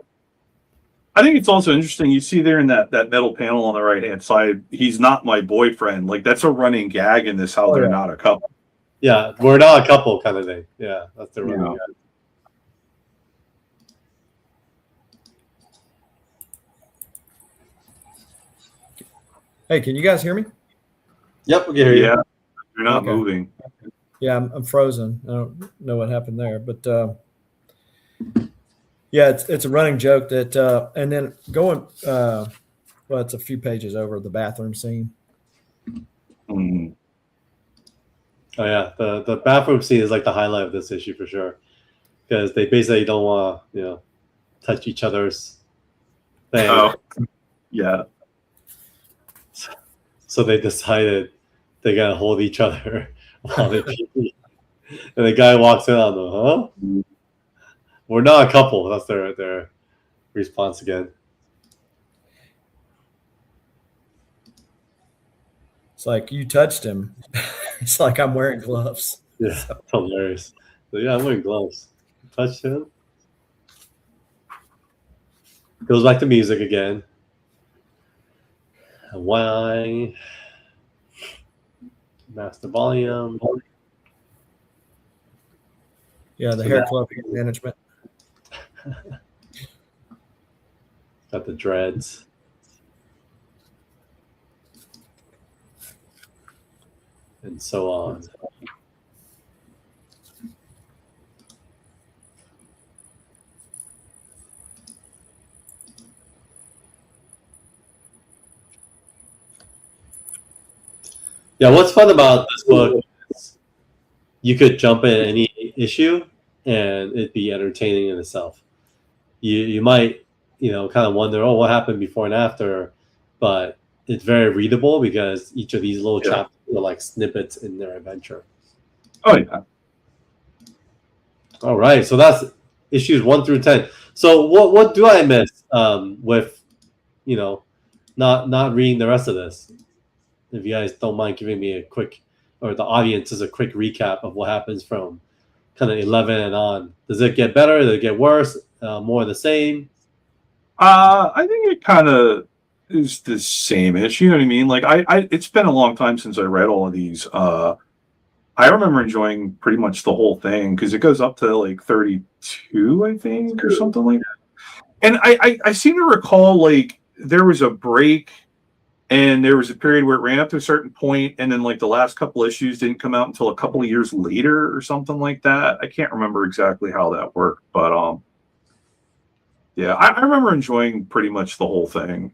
I think it's also interesting. You see there in that metal panel on the right-hand side, he's not my boyfriend. Like, that's a running gag in this, how they're not a couple. Yeah, we're not a couple kind of thing. Yeah, that's the running gag. Hey, can you guys hear me? Yep, we can hear you. Yeah, you're not moving. Yeah, I'm frozen. I don't know what happened there, but yeah, it's a running joke that, and then going, well, it's a few pages over the bathroom scene. Mm. Oh yeah, the bathroom scene is like the highlight of this issue for sure, because they basically don't want to, touch each other's thing. Oh, yeah. So they decided they gotta hold each other while they pee. And the guy walks in on them, huh? We're not a couple. That's their response again. It's like, you touched him. It's like I'm wearing gloves. Yeah, so. Hilarious. So, yeah, I'm wearing gloves. Touched him. Goes back to music again. Why? Master volume. Yeah, the hair club management. Got the dreads. And so on. Yeah, what's fun about this book is you could jump in any issue and it'd be entertaining in itself. You might, kind of wonder, what happened before and after, but it's very readable because each of these little chapters are like snippets in their adventure. Oh yeah. All right, so that's issues 1 through 10. So what do I miss with, not reading the rest of this? If you guys don't mind giving me a quick, or the audience is a quick recap of what happens from kind of 11 and on. Does it get better? Does it get worse? More of the same? I think it kind of is the same-ish. You know what I mean? Like it's been a long time since I read all of these. I remember enjoying pretty much the whole thing because it goes up to like 32, I think, or something like that. And I seem to recall like there was a break. And there was a period where it ran up to a certain point, and then like the last couple issues didn't come out until a couple of years later or something like that. I can't remember exactly how that worked, but yeah, I remember enjoying pretty much the whole thing.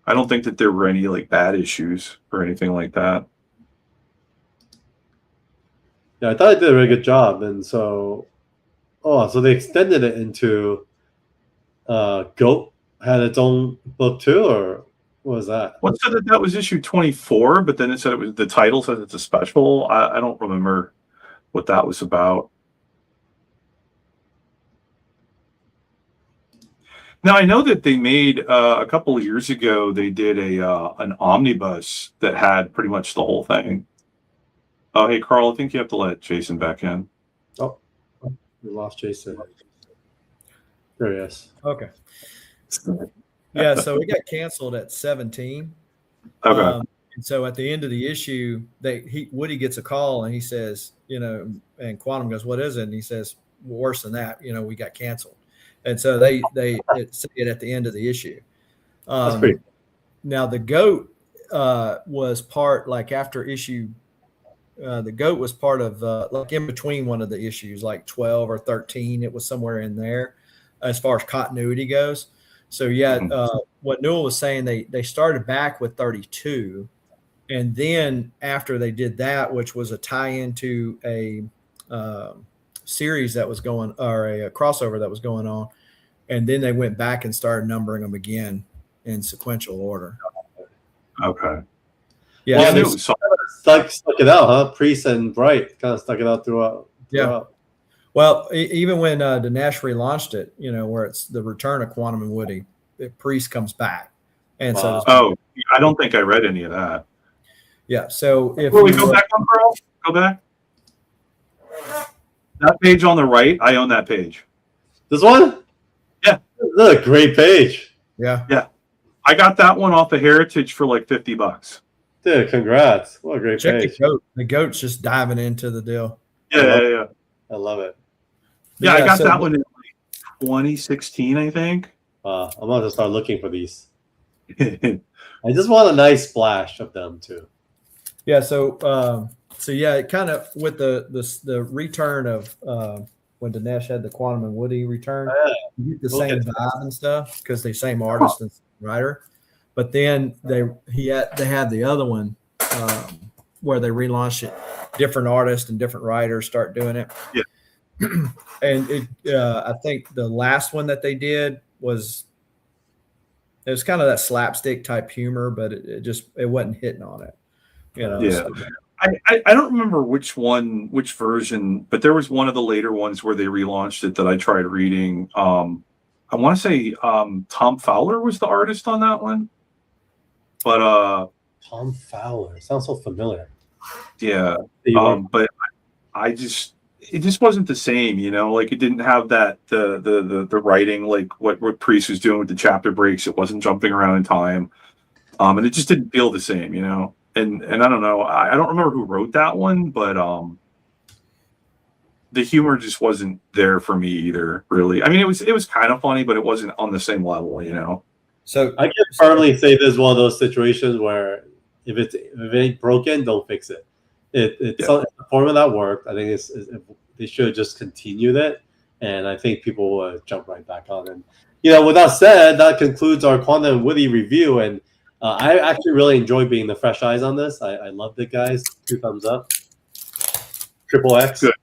I don't think that there were any like bad issues or anything like that. Yeah, I thought I did a really good job, and so they extended it into Goat had its own book too, or what was that? What said that was issue 24, but then it said it was the title says it's a special. I don't remember what that was about. Now I know that they made a couple of years ago. They did an omnibus that had pretty much the whole thing. Oh, hey Carl, I think you have to let Jason back in. Oh, we lost Jason. There he is. Okay. Yeah, so it got canceled at 17. Okay. And so at the end of the issue, Woody gets a call and he says, and Quantum goes, "What is it?" And he says, "Worse than that, we got canceled." And so they say it at the end of the issue. That's pretty. Now the Goat was part, like after issue. The Goat was part of like in between one of the issues, like 12 or 13. It was somewhere in there as far as continuity goes. So what Newell was saying, they started back with 32, and then after they did that, which was a tie-in to a series that was going, or a crossover that was going on, and then they went back and started numbering them again in sequential order. Okay. Yeah, well, they stuck it out, huh? Priest and Bright kind of stuck it out throughout. Yeah. Well, even when the Nash relaunched it, where it's the return of Quantum and Woody, Priest comes back, and so I don't think I read any of that. Yeah. So if we go back on Pearl, go back. That page on the right, I own that page. This one? Yeah. This is a great page. Yeah. Yeah. I got that one off of Heritage for like $50. Dude, congrats. What a great page. The goat. The goat's just diving into the deal. Yeah. I love it. Yeah, I got that one in like 2016, I think. I'm going to start looking for these. I just want a nice splash of them too. Yeah, so it kind of with the return of when Dinesh had the Quantum and Woody return, you get the same vibe and stuff because they're same artist and writer. But then they had the other one where they relaunched it, different artists and different writers start doing it. Yeah. And I think the last one that they did was kind of that slapstick type humor, but it wasn't hitting on it. Yeah. So. I don't remember which version, but there was one of the later ones where they relaunched it that I tried reading. I want to say Tom Fowler was the artist on that one. But Tom Fowler sounds so familiar. Yeah. But it just wasn't the same, like it didn't have that the writing like what Priest was doing with the chapter breaks. It wasn't jumping around in time. And it just didn't feel the same, And I don't know. I don't remember who wrote that one, but the humor just wasn't there for me either, really. I mean, it was kind of funny, but it wasn't on the same level, So I can firmly say this is one of those situations where if it ain't broken, don't fix it. It's a formula that worked. I think they should just continue it, and I think people will jump right back on. And with that said, that concludes our Quantum and Woody review. And I actually really enjoyed being the fresh eyes on this. I loved it, guys. 2 thumbs up. Triple X. Good.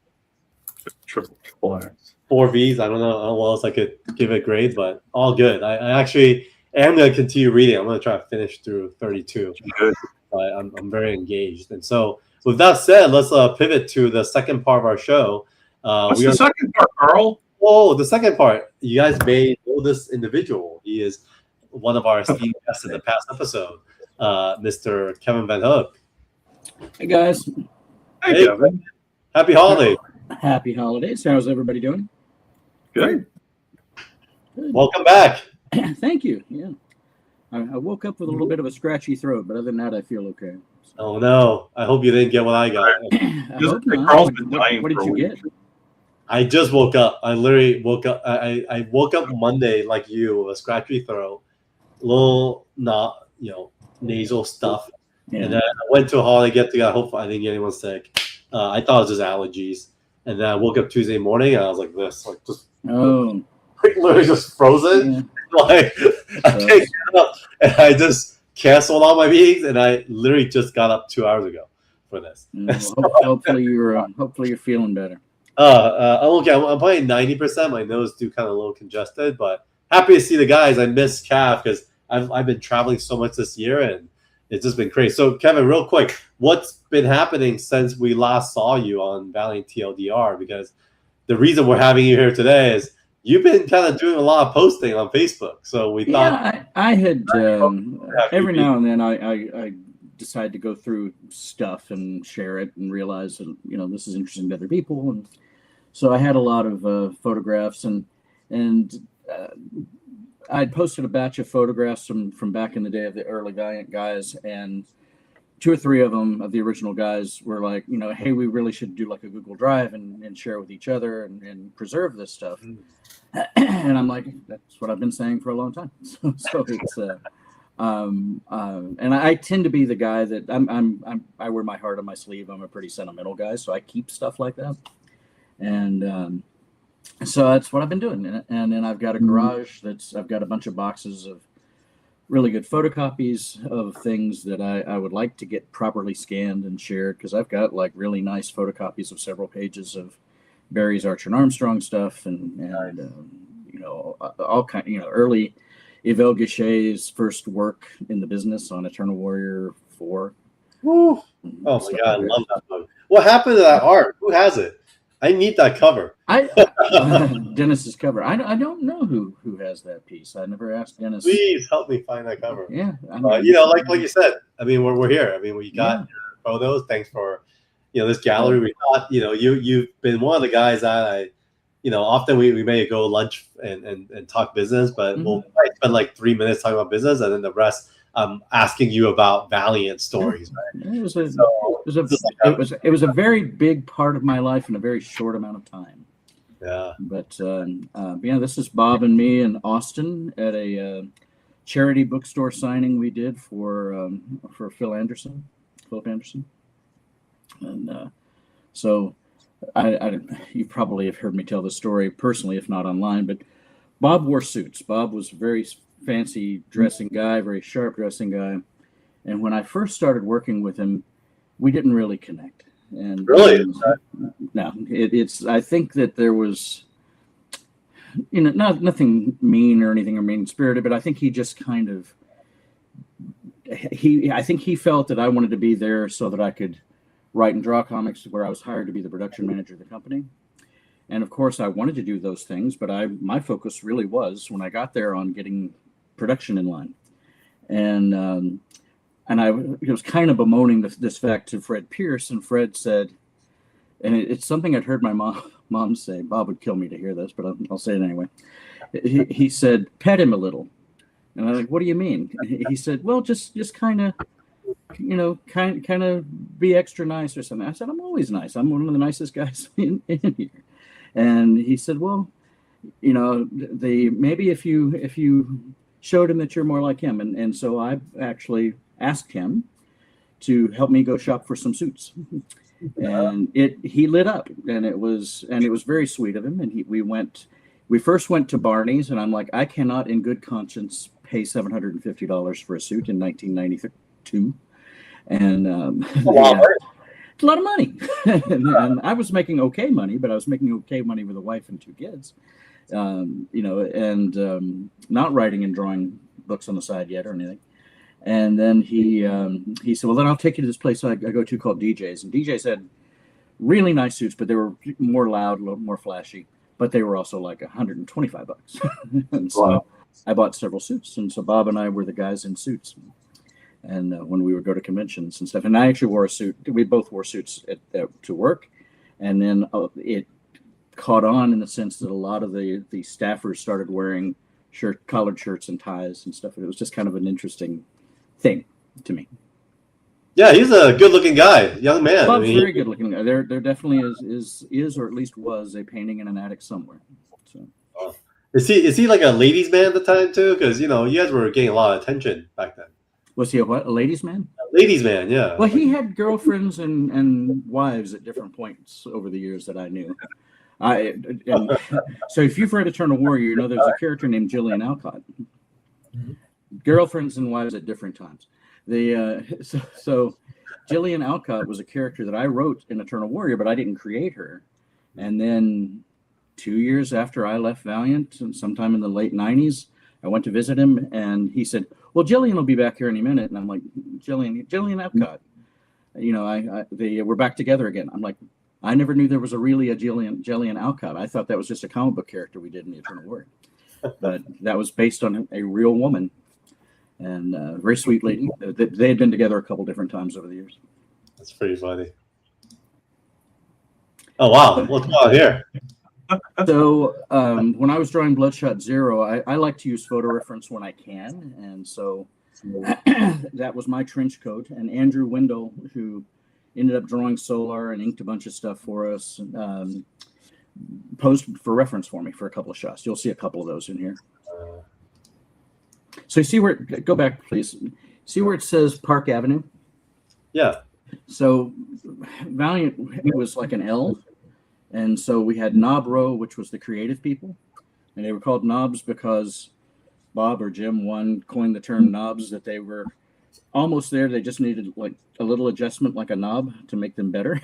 Triple X. 4 Vs. I don't know what else I could give it grade, but all good. I actually am going to continue reading. I'm going to try to finish through 32. Good. I'm very engaged. And so with that said, let's pivot to the second part of our show. What's the second part, Carl? Oh, the second part. You guys may know this individual. He is one of our esteemed guests in the past episode, Mr. Kevin VanHook. Hey, guys. Hey, Kevin. Happy holidays. Happy holidays. How's everybody doing? Good. Welcome back. Thank you. Yeah. I woke up with a little bit of a scratchy throat, but other than that, I feel okay. So. Oh, no. I hope you didn't get what I got. Carl's been dying. What did you get? I just woke up. I literally woke up. I woke up Monday like you with a scratchy throat, little nasal stuff. Yeah. And then I went to a holiday get-together. Hopefully I didn't get anyone sick. I thought it was just allergies. And then I woke up Tuesday morning and I was like this, like just literally just frozen. Yeah. Like I can't get up. And I just canceled all my meetings and I literally just got up 2 hours ago for this. Hopefully you're feeling better. I'm okay. I'm probably 90%. My nose do kind of a little congested, but happy to see the guys. I miss Cav because I've been traveling so much this year and it's just been crazy. So Kevin, real quick, what's been happening since we last saw you on Valiant TLDR? Because the reason we're having you here today is you've been kind of doing a lot of posting on Facebook. So we thought I had every now and then I decide to go through stuff and share it and realize that, this is interesting to other people. And so I had a lot of photographs and I'd posted a batch of photographs from back in the day of the early Valiant guys, and 2 or 3 of them of the original guys were like, hey, we really should do like a Google Drive and share with each other and preserve this stuff. And I'm like, that's what I've been saying for a long time. So it's and I tend to be the guy that I wear my heart on my sleeve. I'm a pretty sentimental guy, so I keep stuff like that. And So that's what I've been doing. And then I've got a garage I've got a bunch of boxes of really good photocopies of things that I would like to get properly scanned and shared, because I've got like really nice photocopies of several pages of Barry's Archer and Armstrong stuff, and you know, all kind, you know, early Yvel Guichet's first work in the business on Eternal Warrior 4. Woo. Oh my God, I love that book. What happened to that art? Who has it? I need that cover. Dennis's cover. I don't know who has that piece. I never asked Dennis. Please help me find that cover. Yeah, you know, like you said. I mean, we're here. I mean, we got photos. Thanks for, you know, this gallery. We thought, you know, you've been one of the guys that I, you know, often we may go lunch and talk business, but we'll probably spend like 3 minutes talking about business, and then the rest asking you about Valiant stories. Right? It was a very big part of my life in a very short amount of time. Yeah. But yeah, this is Bob and me in Austin at a charity bookstore signing we did for Philip Anderson, and so you probably have heard me tell the story personally, if not online. But Bob wore suits. Bob was a very fancy dressing guy, very sharp dressing guy, and when I first started working with him, we didn't really connect. And really, no, it's. I think that there was, you know, nothing mean or anything or mean spirited, but I think he just kind of, I think he felt that I wanted to be there so that I could write and draw comics, where I was hired to be the production manager of the company. And of course, I wanted to do those things, but my focus really was, when I got there, on getting production in line. And I was kind of bemoaning this fact to Fred Pierce, and Fred said, and it's something I'd heard my mom say. Bob would kill me to hear this, but I'll say it anyway. He said, "Pet him a little," and I'm like, "What do you mean?" He said, "Well, just kind of, you know, kind of be extra nice or something." I said, "I'm always nice. I'm one of the nicest guys in here." And he said, "Well, you know, maybe if you showed him that you're more like him," and so I actually asked him to help me go shop for some suits, and he lit up, and it was very sweet of him. And we first went to Barney's, and I'm like, I cannot in good conscience pay $750 for a suit in 1992, and it's a lot of money. and I was making okay money, but I was making okay money with a wife and 2 kids, you know, and not writing and drawing books on the side yet or anything. And then he said, "Well, then I'll take you to this place I go to called DJ's." And DJ's had really nice suits, but they were more loud, a little more flashy, but they were also like $125. And so I bought several suits. And so Bob and I were the guys in suits. And when we would go to conventions and stuff, and I actually wore a suit. We both wore suits to work. And then it caught on in the sense that a lot of the staffers started wearing collared shirts and ties and stuff. And it was just kind of an interesting thing to me. Yeah, he's a good-looking guy, young man. Bob's very good-looking guy. There definitely is or at least was a painting in an attic somewhere. So, is he like a ladies' man at the time too? Because, you know, you guys were getting a lot of attention back then. Was he a ladies' man? A ladies' man, yeah. Well, he had girlfriends and wives at different points over the years that I knew. So if you've read Eternal Warrior, you know there's a character named Jillian Alcott. Girlfriends and wives at different times. So Jillian Alcott was a character that I wrote in Eternal Warrior, but I didn't create her. And then 2 years after I left Valiant, and sometime in the late 90s, I went to visit him, and he said, "Well, Jillian will be back here any minute." And I'm like, Jillian Alcott, you know, we're back together again. I'm like, I never knew there was a Jillian Alcott. I thought that was just a comic book character we did in the Eternal Warrior, but that was based on a real woman, and a very sweet lady. They had been together a couple different times over the years. That's pretty funny. Oh wow, what's going on here? So when I was drawing Bloodshot 0, I like to use photo reference when I can, and so that was my trench coat. And Andrew Wendell, who ended up drawing Solar and inked a bunch of stuff for us, posed for reference for me for a couple of shots. You'll see a couple of those in here. So you see where, go back please, see where it says Park Avenue? Yeah. So Valiant, it was like an L, And so we had Knob Row, which was the creative people, and they were called knobs because Bob or Jim one coined the term knobs, that they were almost there. They just needed like a little adjustment, like a knob, to make them better.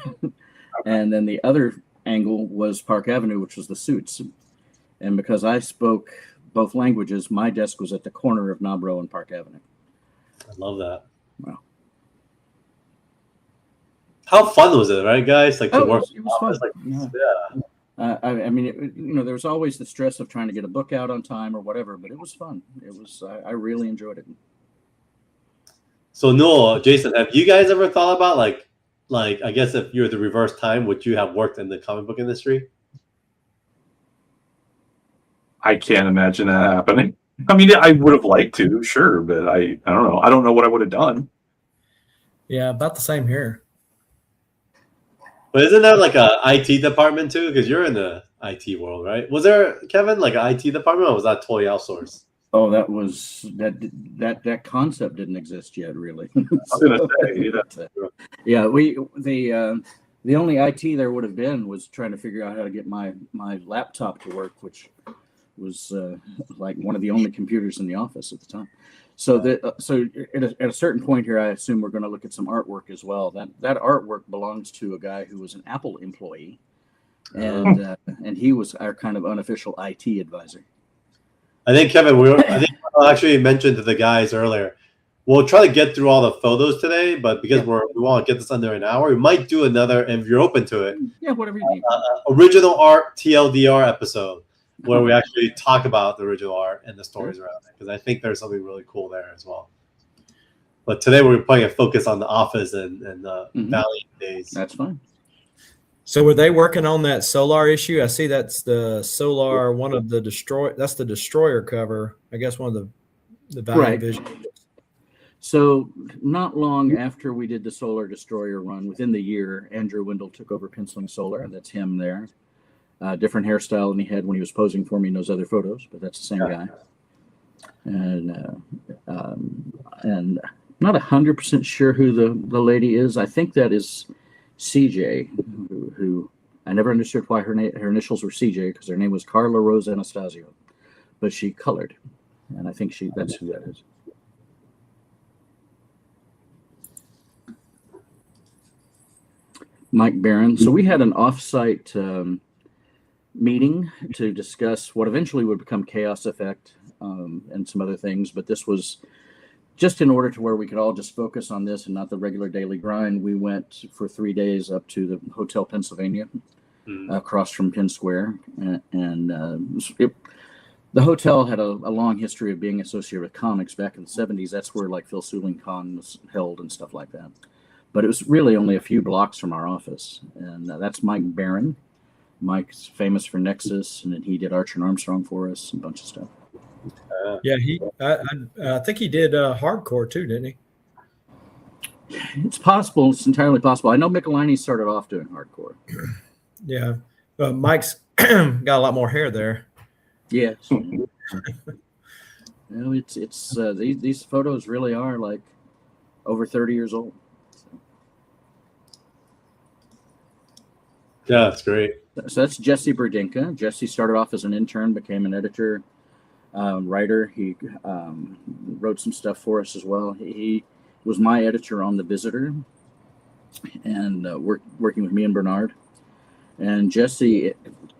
And then the other angle was Park Avenue, which was the suits. And because I spoke both languages, my desk was at the corner of Knob Row and Park Avenue. I love that. Wow. How fun was it, right, guys? Like to work. It was fun. Like, yeah. I mean, there was always the stress of trying to get a book out on time or whatever, but it was fun. It was. I really enjoyed it. So Noel, Jason, have you guys ever thought about like I guess if you're the reverse time, would you have worked in the comic book industry? I can't imagine that happening. I mean, I would have liked to, sure, but I don't know. I don't know what I would have done. Yeah, about the same here. But isn't there like a IT department too? Because you're in the IT world, right? Was there, Kevin, like an IT department, or was that totally outsourced? Oh, that concept didn't exist yet, really. I was gonna say, yeah, the only IT there would have been was trying to figure out how to get my laptop to work, which was like one of the only computers in the office at the time. So at a certain point here, I assume we're going to look at some artwork as well. That artwork belongs to a guy who was an Apple employee, and he was our kind of unofficial IT advisor. I think Kevin, I think I actually mentioned to the guys earlier. We'll try to get through all the photos today, but because we want to get this under an hour, we might do another, if you're open to it. Yeah, whatever you need. Original art TLDR episode, where we actually talk about the original art and the stories around it, because I think there's something really cool there as well. But today we're putting a focus on the Office and Valiant days. That's fine. So were they working on that Solar issue? I see that's the Solar, one of the that's the Destroyer cover. I guess one of the Valiant Vision. So not long after we did the Solar Destroyer run, within the year, Andrew Wendell took over penciling Solar. That's him there. Different hairstyle than he had when he was posing for me in those other photos, but that's the same guy. And not 100% sure who the lady is. I think that is CJ, who I never understood why her initials were CJ, because her name was Carla Rose Anastasio, but she colored, and I think that's who that is. Mike Barron. So we had an off-site meeting to discuss what eventually would become Chaos Effect and some other things, but this was just in order to where we could all just focus on this and not the regular daily grind. We went for 3 days up to the Hotel Pennsylvania, across from Penn Square, and the hotel had a long history of being associated with comics. Back in the 70s, that's where like Phil Seuling Con was held and stuff like that. But it was really only a few blocks from our office, and that's Mike Barron. Mike's famous for Nexus, and then he did Archer and Armstrong for us and a bunch of stuff. Yeah, I think he did hardcore too, didn't he? It's possible. It's entirely possible. I know Michelini started off doing hardcore. Yeah, Mike's got a lot more hair there. Yes. It's these photos really are like over 30 years old. Yeah, that's great. So that's Jesse Berdinka. Jesse started off as an intern, became an editor, writer. He wrote some stuff for us as well. He was my editor on The Visitor, and working with me and Bernard. And Jesse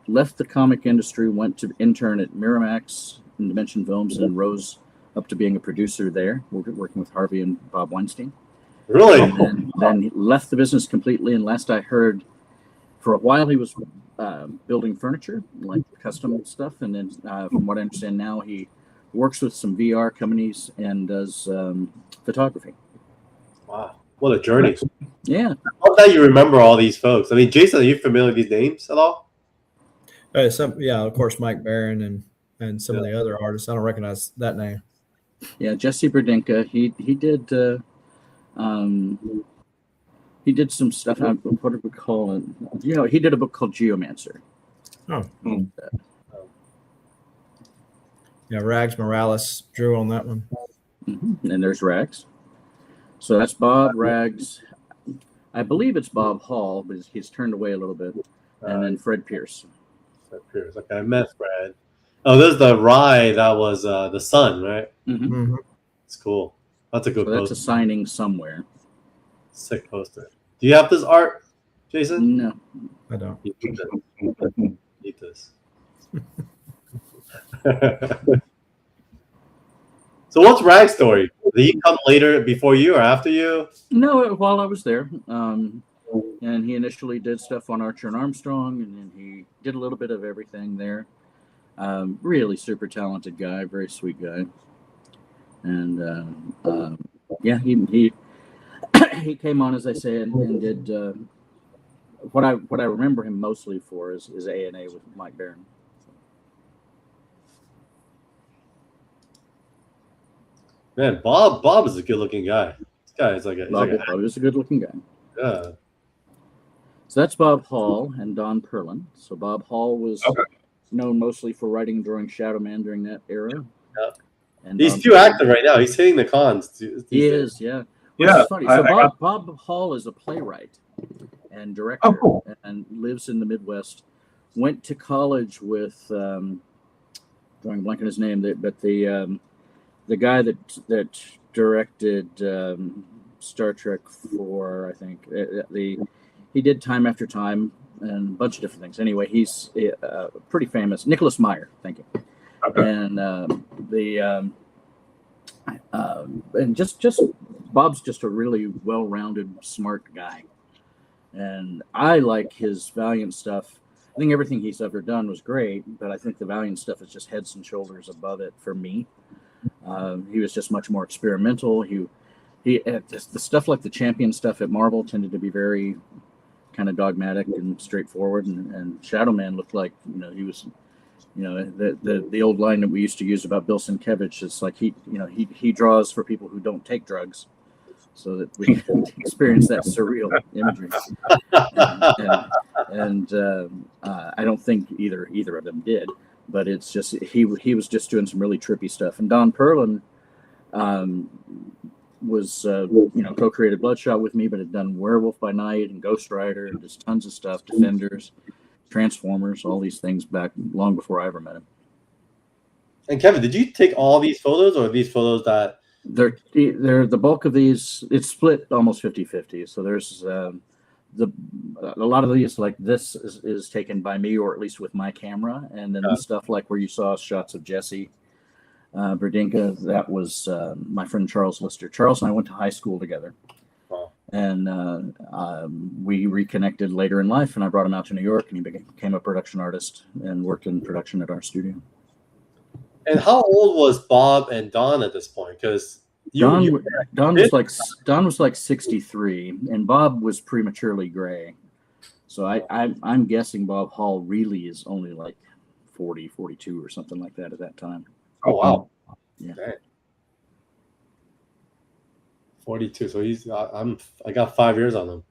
left the comic industry, went to intern at Miramax and Dimension Films, and rose up to being a producer there, working with Harvey and Bob Weinstein. Really? And then he left the business completely. And last I heard, for a while he was building furniture, like custom stuff. And then from what I understand now, he works with some VR companies and does photography. Wow. What a journey. Yeah. I love that you remember all these folks. I mean, Jason, are you familiar with these names at all? Of course, Mike Barron and some of the other artists. I don't recognize that name. Yeah, Jesse Berdinka. He did some stuff. What do we call it? He did a book called Geomancer. Oh. Yeah, Rags Morales drew on that one. Mm-hmm. And there's Rags. So that's Bob, Rags. I believe it's Bob Hall, but he's turned away a little bit. and then Fred Pierce. Fred Pierce. Okay, I met Fred. Oh, there's the Rye that was the Sun, right? Mhm. It's cool. That's a good So that's poster. a signing somewhere. Sick poster. Do you have this art, Jason? No. I don't. You need this. Need this. So what's Rag's story? Did he come later, before you or after you? No, while I was there. And he initially did stuff on Archer and Armstrong, and then he did a little bit of everything there. Really super talented guy, very sweet guy. And yeah, he he came on, as I said, and did what I remember him mostly for is A&A with Mike Barron. Man, Bob is a good looking guy. This guy is like a, Bob is a good looking guy. yeah. So that's Bob Hall and Don Perlin. So Bob Hall was known mostly for writing and drawing Shadow Man during that era. Yeah. And He's Don too Perlin, active right now. He's hitting the cons. he is, yeah. Yeah, It's funny. So Bob Hall is a playwright and director, cool. and lives in the Midwest. Went to college with drawing a blank on his name, but the guy that directed Star Trek 4, I think he did Time After Time and a bunch of different things. Anyway, he's pretty famous. Nicholas Meyer, thank you. Okay. And and just Bob's just a really well-rounded, smart guy, and I like his Valiant stuff. I think everything he's ever done was great, but I think the Valiant stuff is just heads and shoulders above it for me. He was just much more experimental. He the stuff like the Champion stuff at Marvel tended to be very kind of dogmatic and straightforward, and Shadow Man looked like, he was, the old line that we used to use about Bill Sienkiewicz is like he draws for people who don't take drugs, so that we experience that surreal imagery. And I don't think either of them did, but it's just he was just doing some really trippy stuff. And Don Perlin was co-created Bloodshot with me, but had done Werewolf by Night and Ghost Rider and just tons of stuff, Defenders, Transformers, all these things back long before I ever met him. And Kevin, did you take all these photos, or these photos that They're the bulk of these? It's split almost 50-50. So there's a lot of these, like this is taken by me, or at least with my camera, and then the stuff like where you saw shots of Jesse Berdinka, that was my friend Charles Lister. Charles and I went to high school together. Wow. And we reconnected later in life, and I brought him out to New York, and he became a production artist and worked in production at our studio. And how old was Bob and Don at this point? Because Don was like 63, and Bob was prematurely gray. So I'm guessing Bob Hall really is only like 40, 42 or something like that at that time. Oh wow, yeah, okay. 42. So he's I got 5 years on him.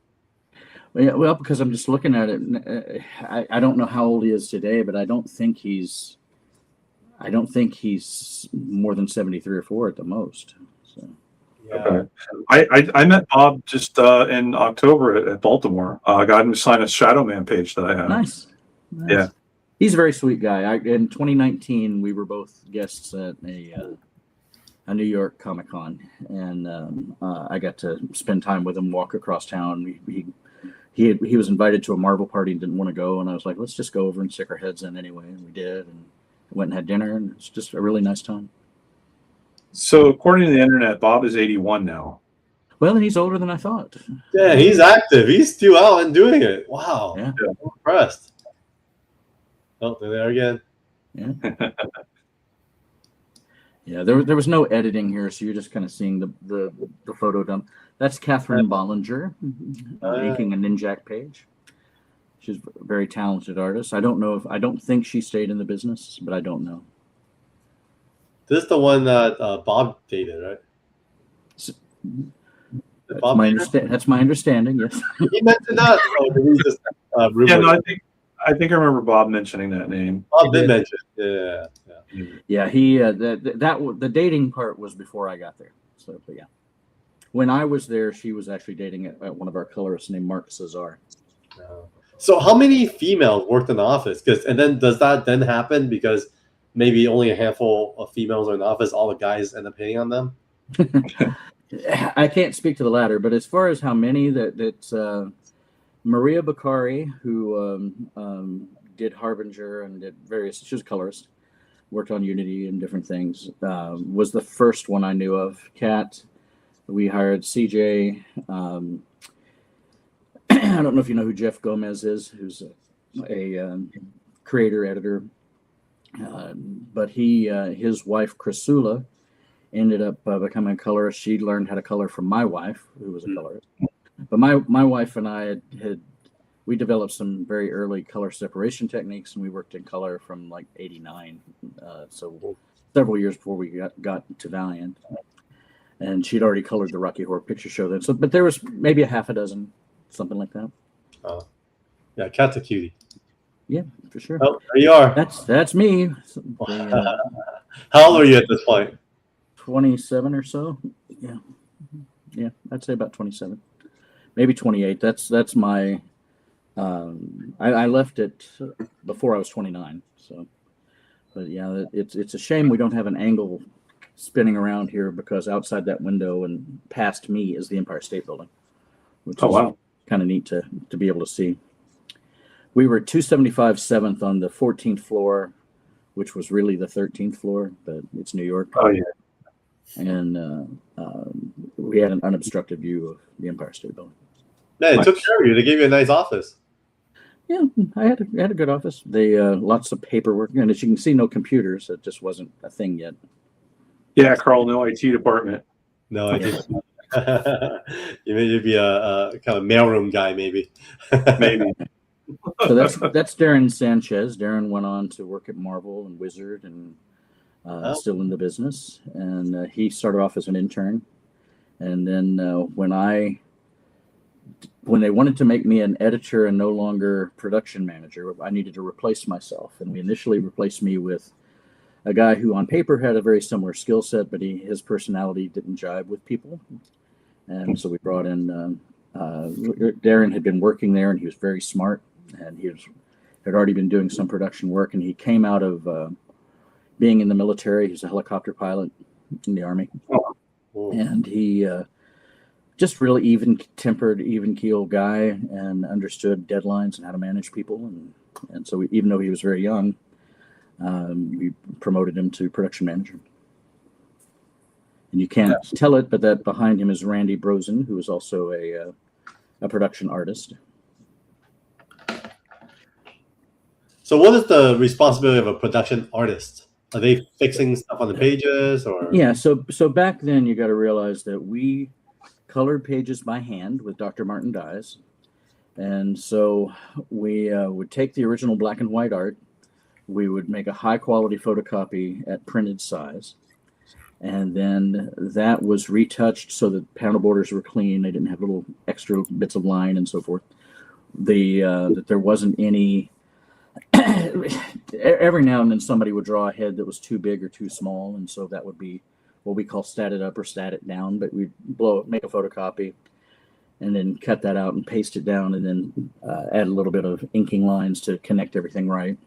Well, because I'm just looking at it. I don't know how old he is today, but I don't think he's more than 73 or 4 at the most. So. Yeah. Okay. I met Bob just in October at Baltimore. I got him to sign a Shadow Man page that I have. Nice. Yeah. He's a very sweet guy. In 2019, we were both guests at a New York Comic Con, and I got to spend time with him, walk across town. He was invited to a Marvel party and didn't want to go, and I was like, let's just go over and stick our heads in anyway, and we did, and went and had dinner, and it's just a really nice time. So according to the internet, Bob is 81 now. Well, he's older than I thought. Yeah, he's active. He's still out and doing it. Wow. Yeah. I'm impressed. Oh, they're there again. Yeah. Yeah, there was no editing here, so you're just kind of seeing the photo done. That's Catherine Bollinger making a Ninjak page. She's a very talented artist. I don't think she stayed in the business, but I don't know. This is the one that Bob dated, right? That's my understanding. Yes. He mentioned that. Or did he just, Yeah, no, I think I remember Bob mentioning that name. Bob did mention. Yeah. Yeah, he the dating part was before I got there. So, but yeah, when I was there, she was actually dating at one of our colorists named Mark Cesar. So how many females worked in the office? And then does that then happen because maybe only a handful of females are in the office, all the guys end up hitting on them? I can't speak to the latter, but as far as how many, that's Maria Bakari, who did Harbinger and did various, she was a colorist, worked on Unity and different things, was the first one I knew of. Kat, we hired CJ. I don't know if you know who Jeff Gomez is, who's a creator, editor. But his wife, Chrysula, ended up becoming a colorist. She learned how to color from my wife, who was a colorist. But my wife and I we developed some very early color separation techniques, and we worked in color from like '89, so several years before we got to Valiant. And she'd already colored the Rocky Horror Picture Show then. So, but there was maybe a half a dozen, something like that. Oh, yeah, Cat's a cutie. Yeah, for sure. Oh, there you are. That's me. How old are you at this point? 27 or so. Yeah, I'd say about 27, maybe 28. That's my. I left it before I was 29. So, but yeah, it's a shame we don't have an angle spinning around here, because outside that window and past me is the Empire State Building, which is kind of neat to be able to see. We were 275 7th on the 14th floor, which was really the 13th floor, but it's New York. Oh, yeah. And we had an unobstructed view of the Empire State Building. Yeah, it took care of you. They gave you a nice office. Yeah, I had a good office. They lots of paperwork, and as you can see, no computers. It just wasn't a thing yet. Yeah, Carl, no IT department. No, I didn't. You'd be a kind of mailroom guy, maybe. Maybe. So that's Darren Sanchez. Darren went on to work at Marvel and Wizard, and still in the business. And he started off as an intern, and then when they wanted to make me an editor and no longer production manager, I needed to replace myself. And we initially replaced me with a guy who on paper had a very similar skill set, but his personality didn't jive with people. And so we brought in, Darren had been working there, and he was very smart, and he had already been doing some production work. And he came out of being in the military. He was a helicopter pilot in the Army. And he just really even-tempered, even-keeled guy, and understood deadlines and how to manage people. And so even though he was very young, we promoted him to production manager. And you can't tell it, but that behind him is Randy Brosen, who is also a production artist. So what is the responsibility of a production artist? Are they fixing stuff on the pages, or? Yeah, so back then you got to realize that we colored pages by hand with Dr. Martin dyes. And so we would take the original black and white art. We would make a high quality photocopy at printed size. And then that was retouched so that panel borders were clean. They didn't have little extra bits of line and so forth. That there wasn't any. Every now and then somebody would draw a head that was too big or too small, and so that would be what we call stat it up or stat it down. But we'd make a photocopy, and then cut that out and paste it down, and then add a little bit of inking lines to connect everything right.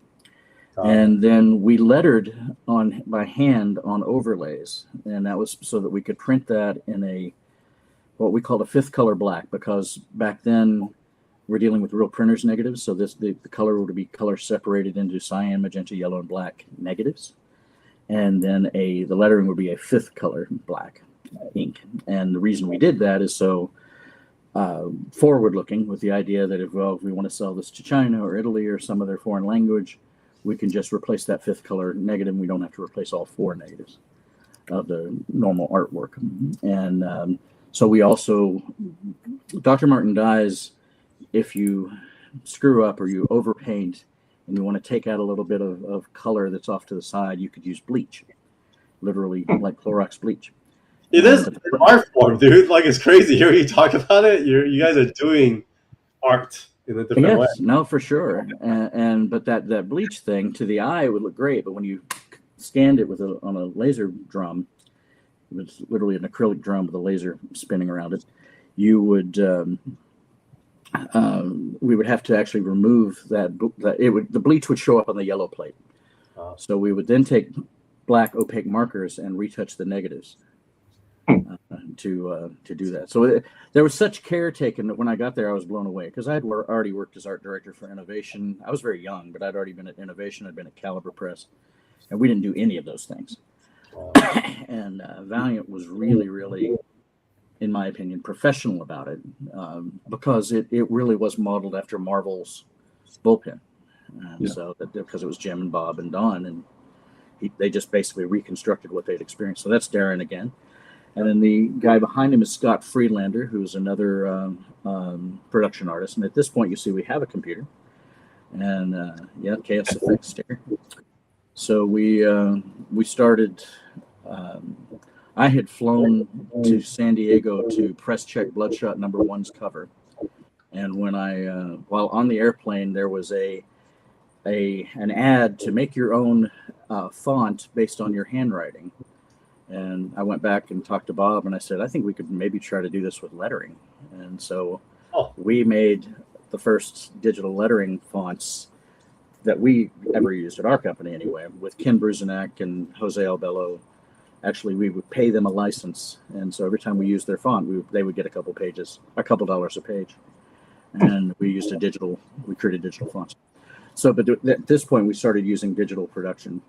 And then we lettered by hand on overlays, and that was so that we could print that in what we called a 5th color black, because back then we're dealing with real printer's negatives. So the color would be color separated into cyan, magenta, yellow, and black negatives, and then the lettering would be a 5th color black ink. And the reason we did that is so forward looking, with the idea that if we want to sell this to China or Italy or some other foreign language, we can just replace that 5th color negative. We don't have to replace all 4 negatives of the normal artwork. And so we also, Dr. Martin dyes, if you screw up or you overpaint and you want to take out a little bit of color that's off to the side, you could use bleach, literally like Clorox bleach. It is an art form, dude. Like, it's crazy. Hearing you talk about it, you guys are doing art in a different way. No, for sure. But that bleach thing to the eye would look great, but when you scanned it on a laser drum, it was literally an acrylic drum with a laser spinning around it, you would we would have to actually remove that. The bleach would show up on the yellow plate. So we would then take black opaque markers and retouch the negatives to do that. So there was such care taken that when I got there, I was blown away because I had already worked as art director for Innovation. I was very young, but I'd already been at Innovation. I'd been at Caliber Press, and we didn't do any of those things. And Valiant was really, really, in my opinion, professional about it because it really was modeled after Marvel's bullpen. So because it was Jim and Bob and Don, and they just basically reconstructed what they'd experienced. So that's Darren again. And then the guy behind him is Scott Friedlander, who's another production artist. And at this point, you see we have a computer. And Chaos Effects there. So we started. I had flown to San Diego to press check Bloodshot #1's cover. And when while on the airplane, there was an ad to make your own font based on your handwriting. And I went back and talked to Bob, and I said, I think we could maybe try to do this with lettering. And so we made the first digital lettering fonts that we ever used at our company anyway, with Ken Bruzenak and Jose Albello. Actually, we would pay them a license. And so every time we used their font, they would get a couple dollars a page. And we created digital fonts. So, but at this point, we started using digital production.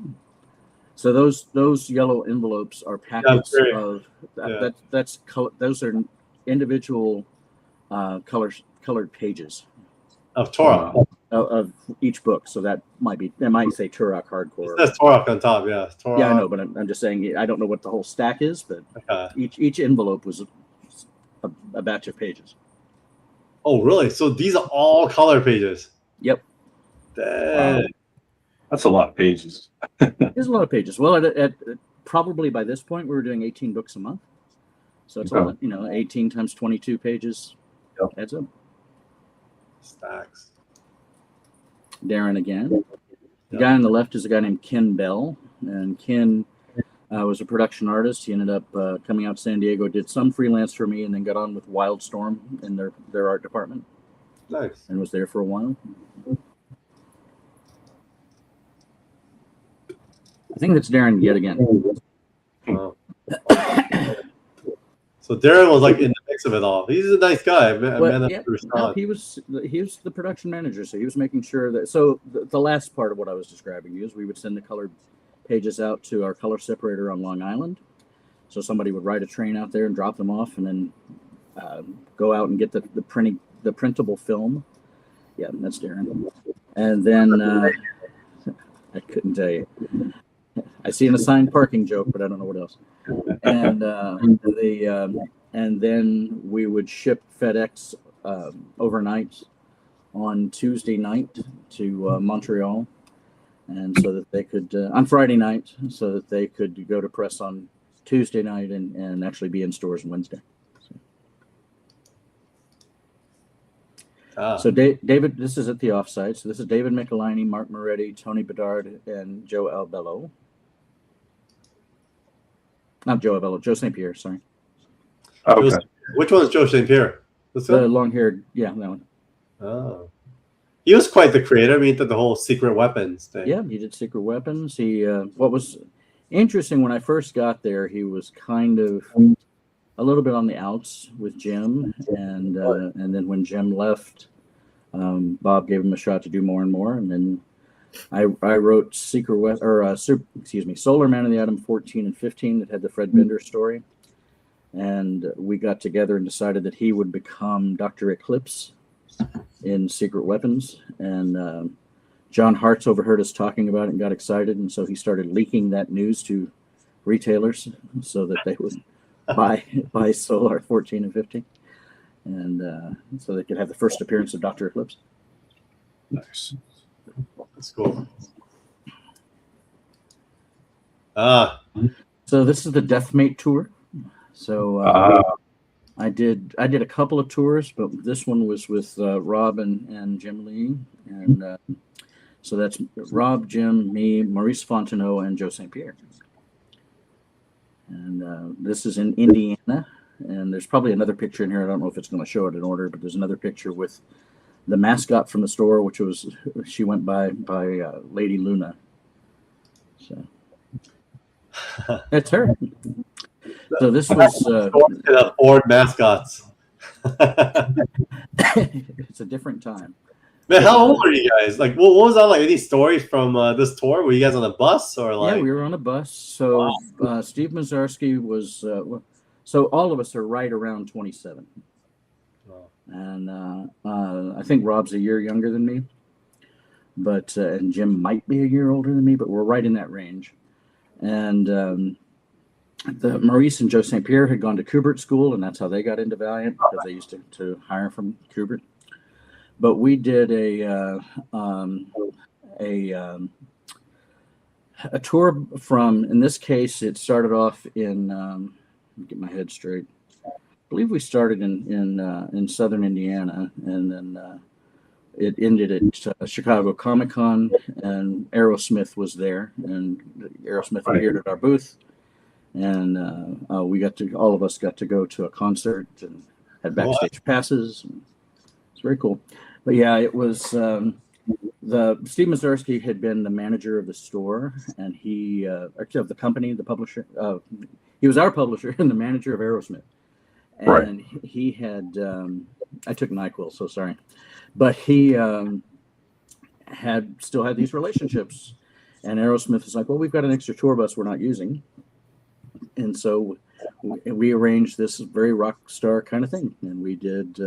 So those yellow envelopes are packets of those are individual colored pages of Torah of each book. So that might say Turok Hardcore. That's Torah on top, yeah. Torah. Yeah, I know, but I'm just saying I don't know what the whole stack is, but each envelope was a batch of pages. Oh, really? So these are all color pages? Yep. Wow. That's a lot of pages. There's a lot of pages. Well, at probably by this point, we were doing 18 books a month. So it's 18 times 22 pages adds up. Stacks. Darren again. The guy on the left is a guy named Ken Bell. And Ken was a production artist. He ended up coming out to San Diego, did some freelance for me, and then got on with Wildstorm in their art department. Nice. And was there for a while. I think that's Darren yet again. Wow. So Darren was like in the mix of it all. He's a nice guy. He was the production manager, so he was making sure that. So the last part of what I was describing is we would send the colored pages out to our color separator on Long Island. So somebody would ride a train out there and drop them off, and then go out and get the printable film. Yeah, that's Darren. And then I couldn't tell you. I see an assigned parking joke, but I don't know what else. And and then we would ship FedEx overnight on Tuesday night to Montreal, and so that they could on Friday night, so that they could go to press on Tuesday night and actually be in stores on Wednesday. So David, this is at the offsite. So this is David Michelini, Mark Moretti, Tony Bedard, and Joe Albello. Not Joe Albello, Joe St. Pierre, sorry. Okay. Which one is Joe St. Pierre? The long-haired, that one. Oh. He was quite the creator. I mean, he did the whole secret weapons thing. Yeah, he did secret weapons. He what was interesting when I first got there, he was kind of a little bit on the outs with Jim, and then when Jim left, Bob gave him a shot to do more and more, and then I wrote Solar Man of the Atom 14 and 15 that had the Fred Bender story, and we got together and decided that he would become Dr. Eclipse in Secret Weapons, and John Hartz overheard us talking about it and got excited, and so he started leaking that news to retailers so that they would buy Solar 14 and 15, and so they could have the first appearance of Dr. Eclipse. Nice. That's cool. So this is the Deathmate tour. So I did a couple of tours, but this one was with Rob and Jim Lee, and so that's Rob, Jim, me, Maurice Fontenot, and Joe St. Pierre. And this is in Indiana, and there's probably another picture in here. I don't know if it's going to show it in order, but there's another picture with the mascot from the store, which was she went by Lady Luna. So that's her. So this was can afford mascots. it's a different time. Man, how old are you guys? Like, what was that like? Any stories from this tour? Were you guys on a bus or like? Yeah, we were on a bus. So Steve Mazarski was. So all of us are right around 27, and I think Rob's a year younger than me, but and Jim might be a year older than me, but we're right in that range. And the Maurice and Joe St. Pierre had gone to Kubert School, and that's how they got into Valiant, because they used to hire from Kubert. But we did a tour from, in this case, it started off in, let me get my head straight. I believe we started in southern Indiana, and then it ended at Chicago Comic-Con, and Aerosmith was there, and Aerosmith appeared at our booth, and all of us got to go to a concert and had backstage passes. And it's very cool. But yeah, it was Steve Mazarski had been the manager of the store, and he actually of the company, the publisher. He was our publisher and the manager of Aerosmith. And Right. he had I took NyQuil, so sorry, but he still had these relationships. And Aerosmith was like, well, we've got an extra tour bus we're not using, and so we arranged this very rock star kind of thing, and we did.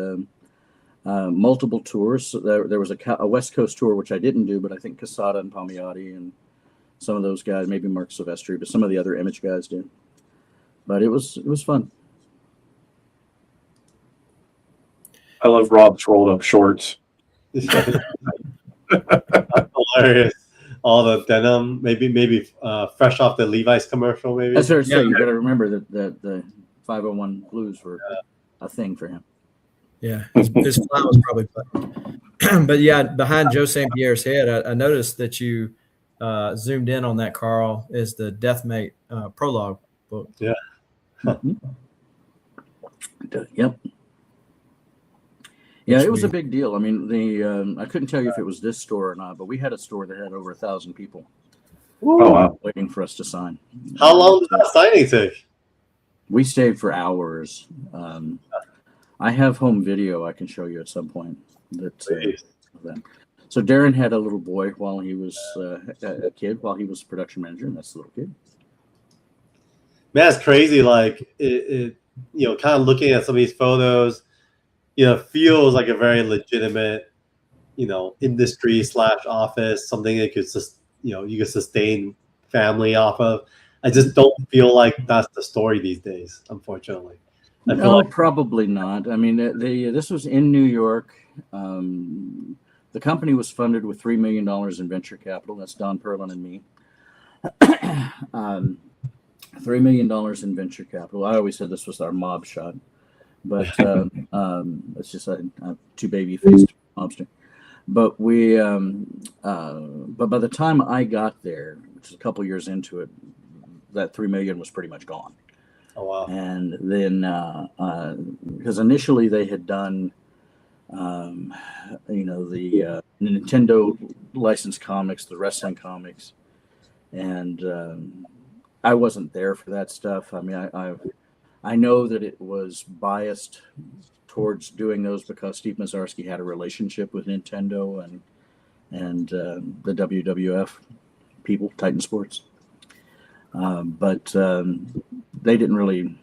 Multiple tours. So there was a West Coast tour, which I didn't do, but I think Casada and Palmiotti and some of those guys, maybe Mark Silvestri, but some of the other Image guys did. But it was fun. I love Rob's rolled up shorts. Hilarious. All the denim, maybe fresh off the Levi's commercial, maybe. That's what I say. You got to remember that the 501 blues were a thing for him. Yeah, his fly was probably fun. But yeah, behind Joe St. Pierre's head, I noticed that you zoomed in on that, Carl, is the Deathmate prologue book. Yeah. Yep. Yeah, it was a big deal. I mean, I couldn't tell you if it was this store or not, but we had a store that had over 1,000 people waiting for us to sign. How long did that signing take? We stayed for hours. I have home video I can show you at some point. So Darren had a little boy while he was a kid, while he was production manager, and that's the little kid. Man, it's crazy. Like it kind of looking at some of these photos, feels like a very legitimate, industry / office, something that could you could sustain family off of. I just don't feel like that's the story these days, unfortunately. No, probably not. I mean, this was in New York. The company was funded with $3 million in venture capital. That's Don Perlin and me. $3 million in venture capital. I always said this was our mob shot, but it's just a too baby-faced mobster. But but by the time I got there, which is a couple years into it, that $3 million was pretty much gone. Oh, wow. And then, because initially they had done, the Nintendo licensed comics, the wrestling comics, and I wasn't there for that stuff. I mean, I know that it was biased towards doing those because Steve Mazarski had a relationship with Nintendo and the WWF people, Titan Sports. But they didn't really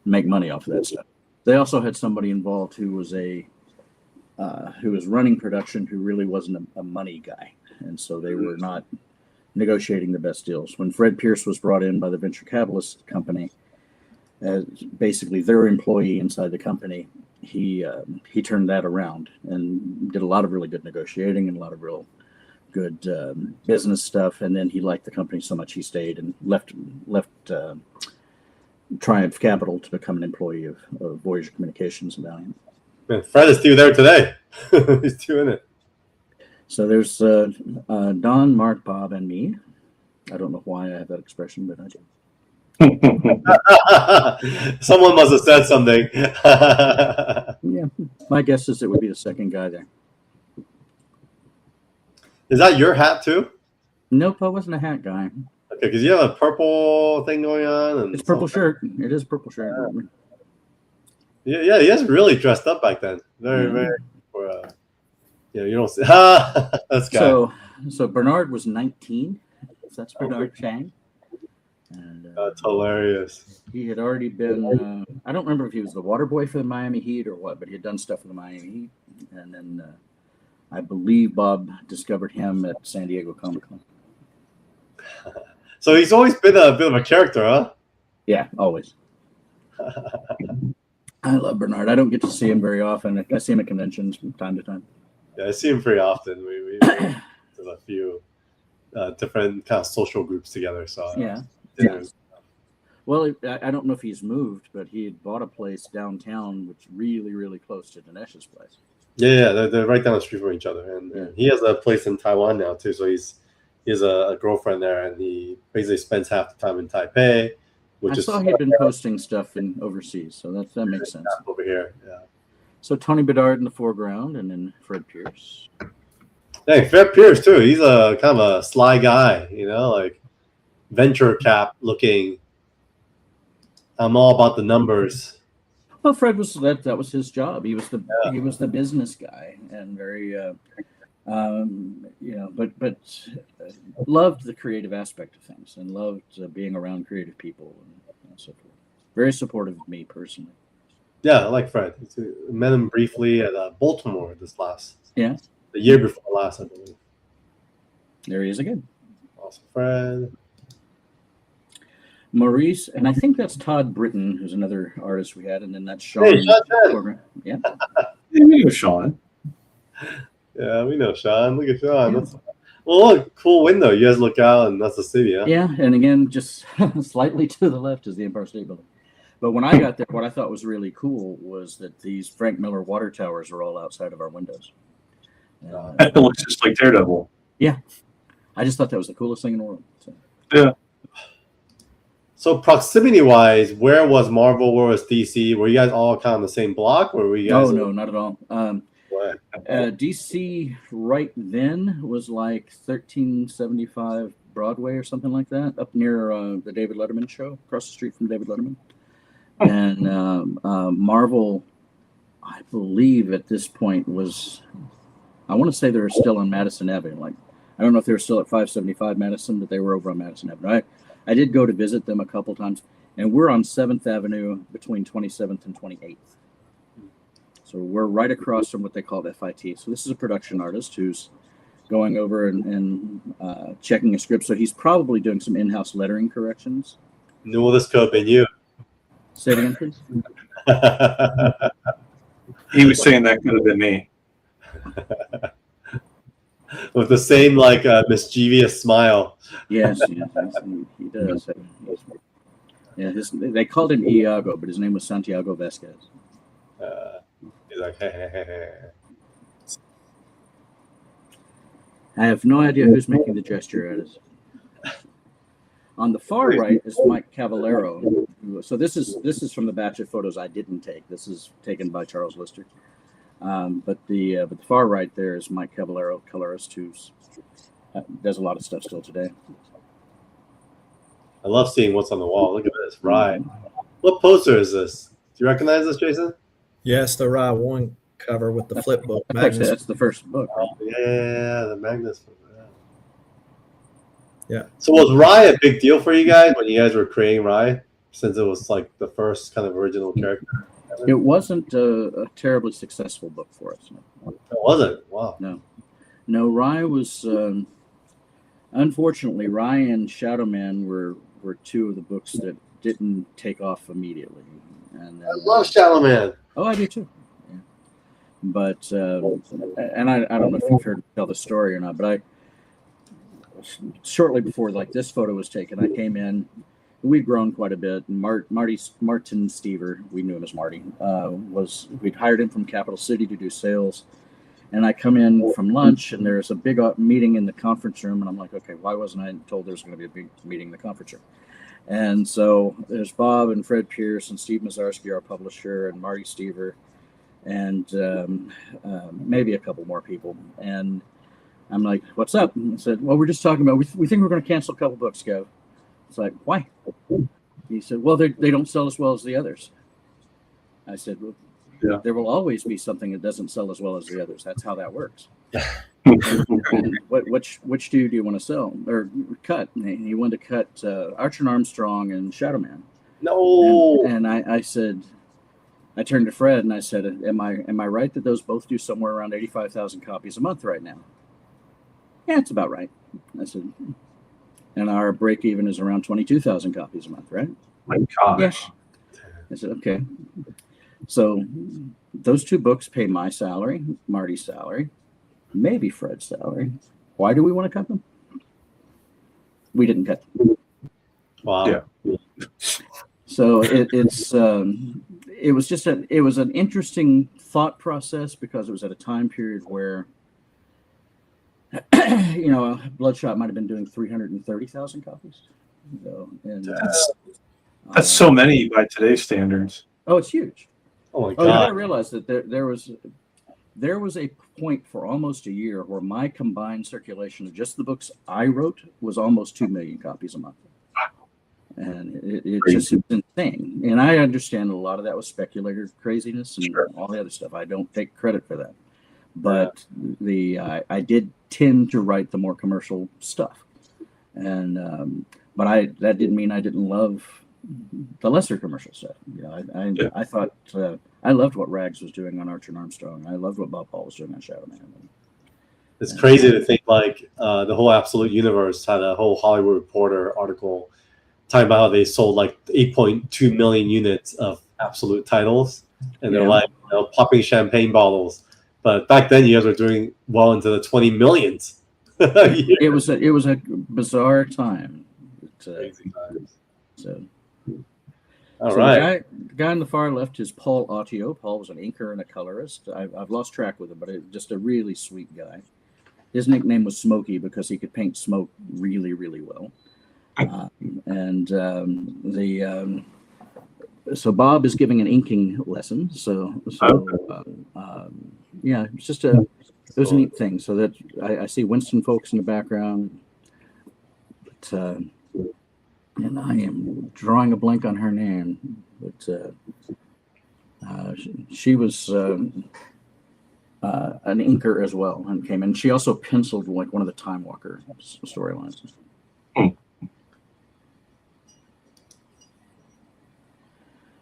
make money off of that stuff. They also had somebody involved who was running production who really wasn't a money guy, and so they were not negotiating the best deals. When Fred Pierce was brought in by the venture capitalist company as basically their employee inside the company, he turned that around and did a lot of really good negotiating and a lot of real good business stuff, and then he liked the company so much he stayed and left Triumph Capital to become an employee of Voyager Communications and Valiant. Man, Fred is still there today. He's still in it. So there's Don, Mark, Bob, and me. I don't know why I have that expression, but I do. Someone must have said something. Yeah, my guess is it would be the second guy there. Is that your hat too? Nope, I wasn't a hat guy. Okay, because you have a purple thing going on. And It's purple shirt. It is purple shirt. Yeah, he has really dressed up back then. Very, very. You don't see. That's guy. So Bernard was 19. So that's Bernard Chang. And, that's hilarious. He had already been. I don't remember if he was the water boy for the Miami Heat or what, but he had done stuff for the Miami Heat. And then I believe Bob discovered him at San Diego Comic-Con. So he's always been a bit of a character, huh? Yeah, always. I love Bernard. I don't get to see him very often. I see him at conventions from time to time. Yeah, I see him pretty often. We do a few different kind of social groups together. So yeah. Well, I don't know if he's moved, but he had bought a place downtown, which really, really close to Dinesh's place. Yeah, they're right down the street from each other, and he has a place in Taiwan now too. So he has a girlfriend there, and he basically spends half the time in Taipei. I saw he'd been posting stuff in overseas, so that makes sense. Over here, yeah. So Tony Bedard in the foreground, and then Fred Pierce. Hey, Fred Pierce too. He's a kind of a sly guy, like venture cap looking. I'm all about the numbers. Well, Fred was that was his job. He was the business guy, and very but loved the creative aspect of things, and loved being around creative people, and so forth. Very supportive of me personally. Yeah, I like Fred. I met him briefly at Baltimore the year before last, I believe. There he is again. Awesome, Fred. Maurice, and I think that's Todd Britton, who's another artist we had, and then that's Sean. Hey, Sean. Yeah. We know Sean. Yeah, we know Sean. Look at Sean. Yeah. Look, cool window. You guys look out, and that's the city, huh? Yeah, and again, just slightly to the left is the Empire State Building. But when I got there, what I thought was really cool was that these Frank Miller water towers are all outside of our windows. It looks just like Daredevil. Yeah. I just thought that was the coolest thing in the world. So. Yeah. So proximity-wise, where was Marvel? Where was DC? Were you guys all kind of on the same block, or were you guys? No, not at all. DC right then was like 1375 Broadway or something like that, up near the David Letterman show, across the street from David Letterman. And Marvel, I believe at this point was, I want to say they were still on Madison Avenue. Like, I don't know if they were still at 575 Madison, but they were over on Madison Avenue. I did go to visit them a couple times, and we're on 7th Avenue between 27th and 28th. So we're right across from what they call FIT. So this is a production artist who's going over and checking a script. So he's probably doing some in-house lettering corrections. No, this could have been you. Say it again, please. He was saying that could have been me. With the same mischievous smile. Yes, he does. Yeah, they called him Iago, but his name was Santiago Vasquez. He's like, hey. I have no idea who's making the gesture at us. On the far right is Mike Cavallero. So this is from the batch of photos I didn't take. This is taken by Charles Lister. But the far right there is Mike Cavallero, colorist, who does a lot of stuff still today. I love seeing what's on the wall. Look at this. Right. What poster is this? Do you recognize this, Jason? Yes, the Rye 1 cover with the flip book. Magnus. That's the first book. Right? Oh, yeah, the Magnus. Yeah. So was Rye a big deal for you guys when you guys were creating Rye, since it was like the first kind of original character? It wasn't a terribly successful book for us. No. It wasn't? Wow. No, Rye was, unfortunately, Rye and Shadow Man were two of the books that didn't take off immediately. And I love Shadow Man. Oh, I do too. Yeah. But, and I don't know if you've heard me tell the story or not, but shortly before this photo was taken, I came in. We'd grown quite a bit. And Martin Stever, we knew him as Marty, we'd hired him from Capital City to do sales. And I come in from lunch, and there's a big meeting in the conference room, and I'm like, okay, why wasn't I told there was going to be a big meeting in the conference room? And so there's Bob and Fred Pierce and Steve Mazarski, our publisher, and Marty Stever, and maybe a couple more people. And I'm like, what's up? And I said, well, we're just talking about, we think we're going to cancel a couple books, Kev. It's like, why? He said, well, they don't sell as well as the others. I said, well, Yeah. there will always be something that doesn't sell as well as the others. That's how that works. And which two do you want to sell or cut? And he wanted to cut Archer and Armstrong and Shadow Man. No. And I said, I turned to Fred and I said, am I right that those both do somewhere around 85,000 copies a month right now? Yeah, it's about right. I said, and our break even is around 22,000 copies a month, right? My gosh. Yes. I said, okay. So those two books pay my salary, Marty's salary, maybe Fred's salary. Why do we want to cut them? We didn't cut them. Wow. Yeah. So it was an interesting thought process because it was at a time period where, Bloodshot might have been doing 330,000 copies. So, and That's so many by today's standards. Oh, it's huge. Oh my Oh, you gotta God. realize that there was a point for almost a year where my combined circulation of just the books I wrote was almost 2 million copies a month. And it just is insane. And I understand a lot of that was speculator craziness and Sure. all the other stuff. I don't take credit for that. But I did tend to write the more commercial stuff. And but that didn't mean I didn't love the lesser commercial stuff. I thought I loved what Rags was doing on Archer and Armstrong. I loved what Bob Paul was doing on Shadow Man. It's crazy to think like the whole Absolute Universe had a whole Hollywood Reporter article talking about how they sold like 8.2 million units of Absolute titles, and they're like popping champagne bottles. But back then, you guys were doing well into the 20 millions. It was a bizarre time. Crazy times. So. All right. The guy on the far left is Paul Autio. Paul was an inker and a colorist. I've lost track with him, but just a really sweet guy. His nickname was Smokey because he could paint smoke really, really well. So Bob is giving an inking lesson. Yeah, it was a neat thing. So that I see Winston folks in the background, but. And I am drawing a blank on her name, but she was an inker as well and came in. She also penciled like one of the Time Walker storylines.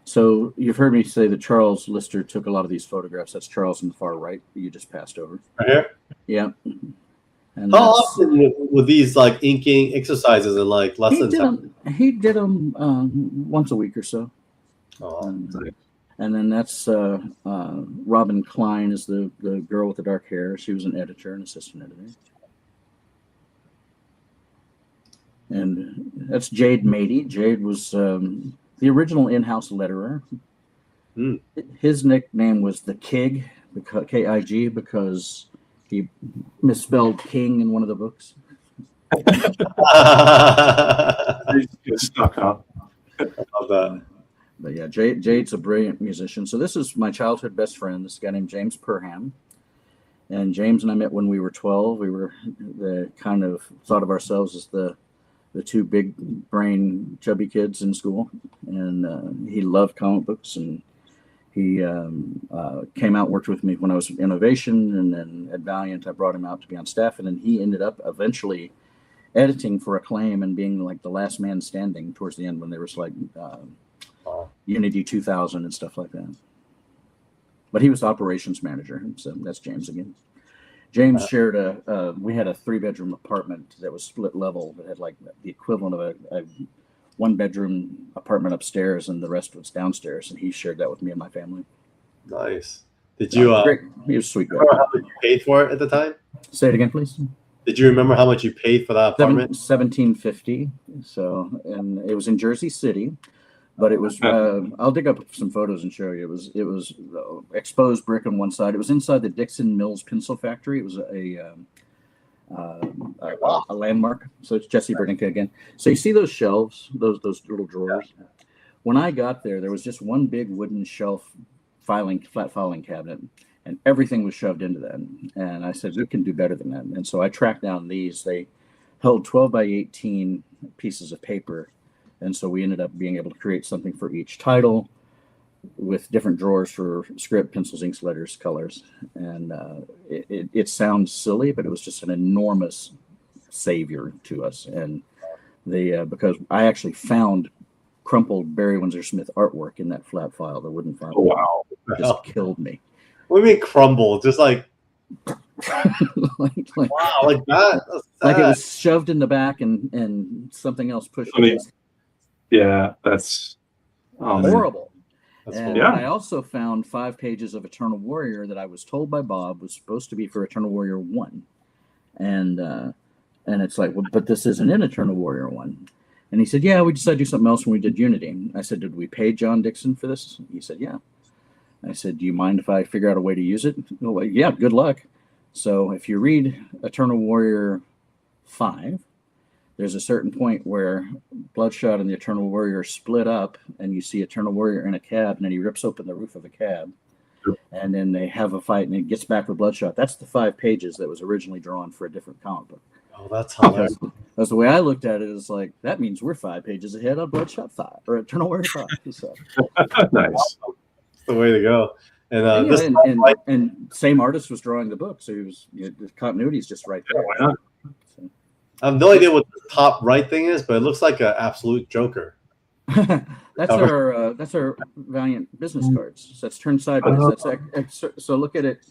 So you've heard me say that Charles Lister took a lot of these photographs. That's Charles on the far right that you just passed over. Right here? Yeah. And how often with these like inking exercises and like lessons? He did them once a week or so. Oh, and then that's Robin Klein is the girl with the dark hair. She was an editor, an assistant editor. And that's Jade Mady. Jade was the original in-house letterer. His nickname was the Kig, K-I-G, because he misspelled king in one of the books. Stuck up. I love that. But yeah, Jade's a brilliant musician. So this is my childhood best friend, this guy named James Perham. And James and I met when we were 12. We were kind of thought of ourselves as the two big brain chubby kids in school. And he loved comic books, and he came out and worked with me when I was in Innovation, and then at Valiant I brought him out to be on staff, and then he ended up eventually editing for Acclaim and being like the last man standing towards the end when there was like Unity 2000 and stuff like that. But he was the operations manager, so that's James again. James shared we had a 3-bedroom apartment that was split level that had like the equivalent of a 1-bedroom apartment upstairs, and the rest was downstairs, and he shared that with me and my family. Nice. Did you he was sweet. Remember how much you paid for it at the time? Say it again, please. Did you remember how much you paid for that apartment? $17.50. So, and it was in Jersey City, but it was I'll dig up some photos and show you. It was exposed brick on one side. It was inside the Dixon Mills pencil factory. It was a landmark. So it's Jesse Berdinka again. So you see those shelves, those little drawers. When I got there, there was just one big wooden shelf flat filing cabinet, and everything was shoved into that. And I said, we can do better than that. And so I tracked down these. They held 12 by 18 pieces of paper. And so we ended up being able to create something for each title with different drawers for script, pencils, inks, letters, colors. And it sounds silly, but it was just an enormous savior to us. And because I actually found crumpled Barry Windsor Smith artwork in that flat file, the wooden file. Oh, wow. Just killed me. What do you mean crumble? Just like like wow, like that. That's like it sad. was shoved in the back and something else pushed I mean, it. yeah, that's Horrible. That's And cool. Yeah. I also found 5 pages of Eternal Warrior that I was told by Bob was supposed to be for Eternal Warrior 1. And it's like, well, but this isn't in Eternal Warrior 1. And he said, yeah, we decided to do something else when we did Unity. I said, did we pay John Dixon for this? He said, yeah. I said, do you mind if I figure out a way to use it? Oh, yeah, good luck. So if you read Eternal Warrior 5, there's a certain point where Bloodshot and the Eternal Warrior split up, and you see Eternal Warrior in a cab, and then he rips open the roof of a cab. Yep. And then they have a fight, and it gets back with Bloodshot. That's the 5 pages that was originally drawn for a different comic book. Oh, that's hilarious. That's the way I looked at it. Is like, that means we're 5 pages ahead on Bloodshot 5 or Eternal Warrior 5. So, nice. That's the way to go. And this and same artist was drawing the book, so he was the continuity is just right Yeah, there. why not? So, I have no idea what the top right thing is, but it looks like an absolute joker. that's our Valiant business cards. So that's turned sideways. So look at it.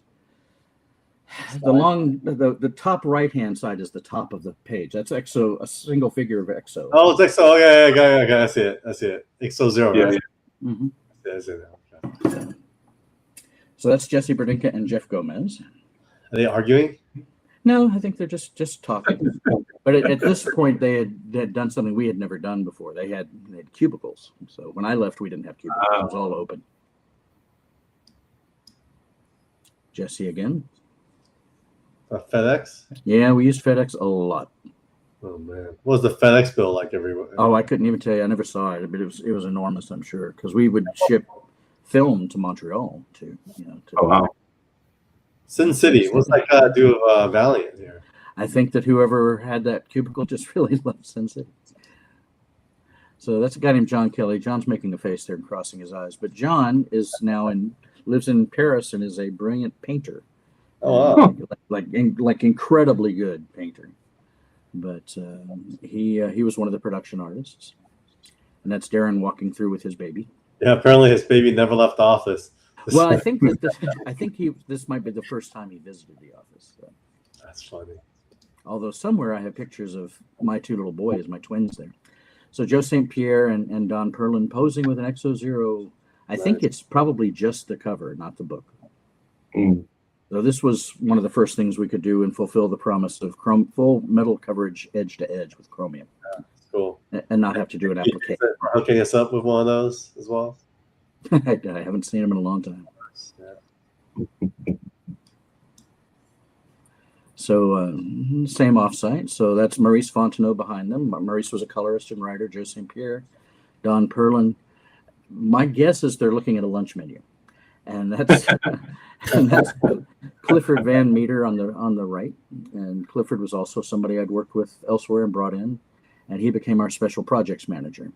The top right hand side is the top of the page. That's EXO, a single figure of EXO. Oh, it's EXO. Okay. I see it. EXO 0. Yeah. Right? Mm-hmm. I see it. Okay. So that's Jesse Berdinka and Jeff Gomez. Are they arguing? No, I think they're just talking. But at this point, they had done something we had never done before. They had cubicles. So when I left, we didn't have cubicles. It was all open. Jesse again. FedEx? Yeah, we used FedEx a lot. Oh man, what was the FedEx bill like everywhere? Oh, I couldn't even tell you. I never saw it, but it was enormous. I'm sure because we would ship film to Montreal to. Oh, wow. Sin City. What's that got to do with Valiant here? I think that whoever had that cubicle just really loved Sin City. So that's a guy named John Kelly. John's making a face there and crossing his eyes, but John is now lives in Paris and is a brilliant painter. Oh wow. Like incredibly good painter. But he was one of the production artists, and that's Darren walking through with his baby. Yeah, apparently his baby never left the office. Well, I think this might be the first time he visited the office. So. That's funny. Although somewhere I have pictures of my 2 little boys, my twins there. So Joe St. Pierre and Don Perlin posing with an EXO 0. I think it's probably just the cover, not the book. Mm. So this was one of the first things we could do and fulfill the promise of full metal coverage edge to edge with chromium. Yeah, cool. And not have to do an application. Hooking us up with one of those as well. I haven't seen them in a long time. Yeah. So same offsite. So that's Maurice Fontenot behind them. Maurice was a colorist and writer. Joe St. Pierre, Don Perlin. My guess is they're looking at a lunch menu, and that's Clifford Van Meter on the right. And Clifford was also somebody I'd worked with elsewhere and brought in, and he became our special projects manager.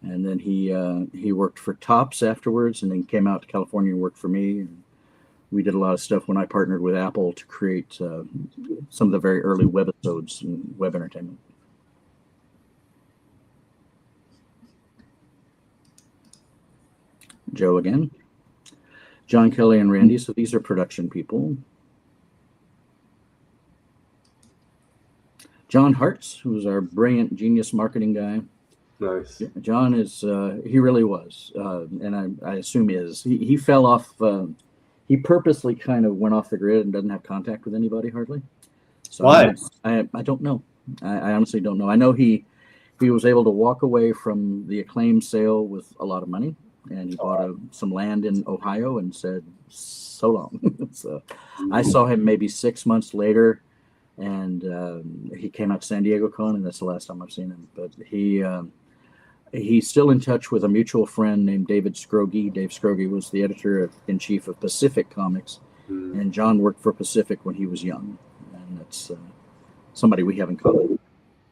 And then he worked for Topps afterwards, and then came out to California and worked for me. And we did a lot of stuff when I partnered with Apple to create some of the very early webisodes and web entertainment. Joe again. John Kelly and Randy. So these are production people. John Hartz, who's our brilliant genius marketing guy. Nice. John is, he really was, and I assume is. He fell off, he purposely kind of went off the grid and doesn't have contact with anybody hardly. So Why? I don't know. I honestly don't know. I know he was able to walk away from the Acclaim sale with a lot of money, and he bought some land in Ohio and said, so long. So I saw him maybe 6 months later and he came out to San Diego Con, and that's the last time I've seen him. But he's still in touch with a mutual friend named David Scroggie. Dave Scroggie was the editor-in-chief of Pacific Comics, and John worked for Pacific when he was young, and that's somebody we have in common.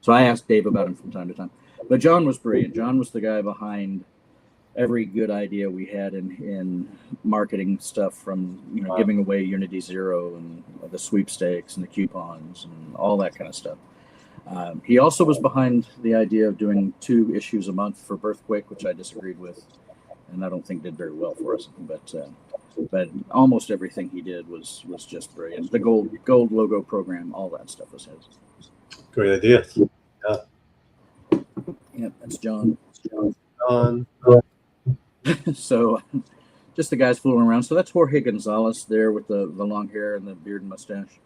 So I asked Dave about him from time to time. But John was brilliant. John was the guy behind every good idea we had in marketing stuff, from giving away Unity Zero and the sweepstakes and the coupons and all that kind of stuff. He also was behind the idea of doing 2 issues a month for Birthquake, which I disagreed with, and I don't think did very well for us. But almost everything he did was just brilliant. The gold logo program, all that stuff was his. Great idea. Yeah. Yeah, that's John. John. So just the guys fooling around. So that's Jorge Gonzalez there with the long hair and the beard and mustache.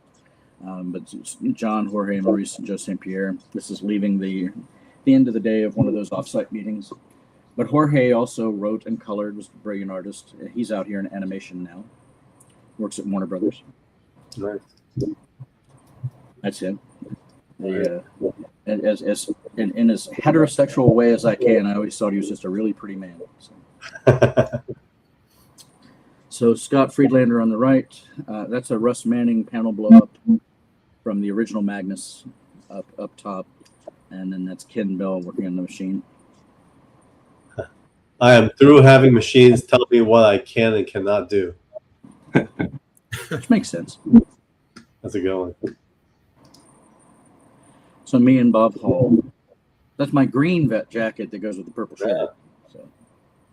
But John, Jorge, Maurice, and Joe St. Pierre. This is leaving the end of the day of one of those offsite meetings. But Jorge also wrote and colored, was a brilliant artist. He's out here in animation now. Works at Warner Brothers. Nice. That's him. And as in as heterosexual way as I can, I always thought he was just a really pretty man. So Scott Friedlander on the right. That's a Russ Manning panel blow up from the original Magnus up top, and then that's Ken Bell working on the machine. I am through having machines tell me what I can and cannot do. Which makes sense. How's it going? So me and Bob Hall. That's my green vet jacket that goes with the purple shirt. So.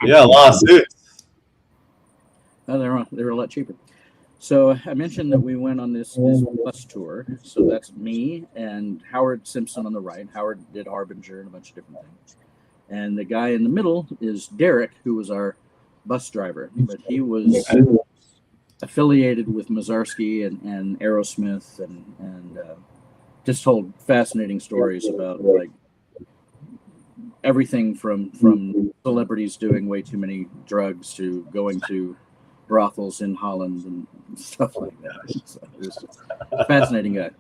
Yeah, a lot of suits. Oh, they were a lot cheaper. So I mentioned that we went on this bus tour. So that's me and Howard Simpson on the right. Howard did Harbinger and a bunch of different things. And the guy in the middle is Derek, who was our bus driver. But he was affiliated with Mazarsky and Aerosmith and just told fascinating stories about like everything from celebrities doing way too many drugs to going to brothels in Holland and stuff like that. So it was a fascinating guy.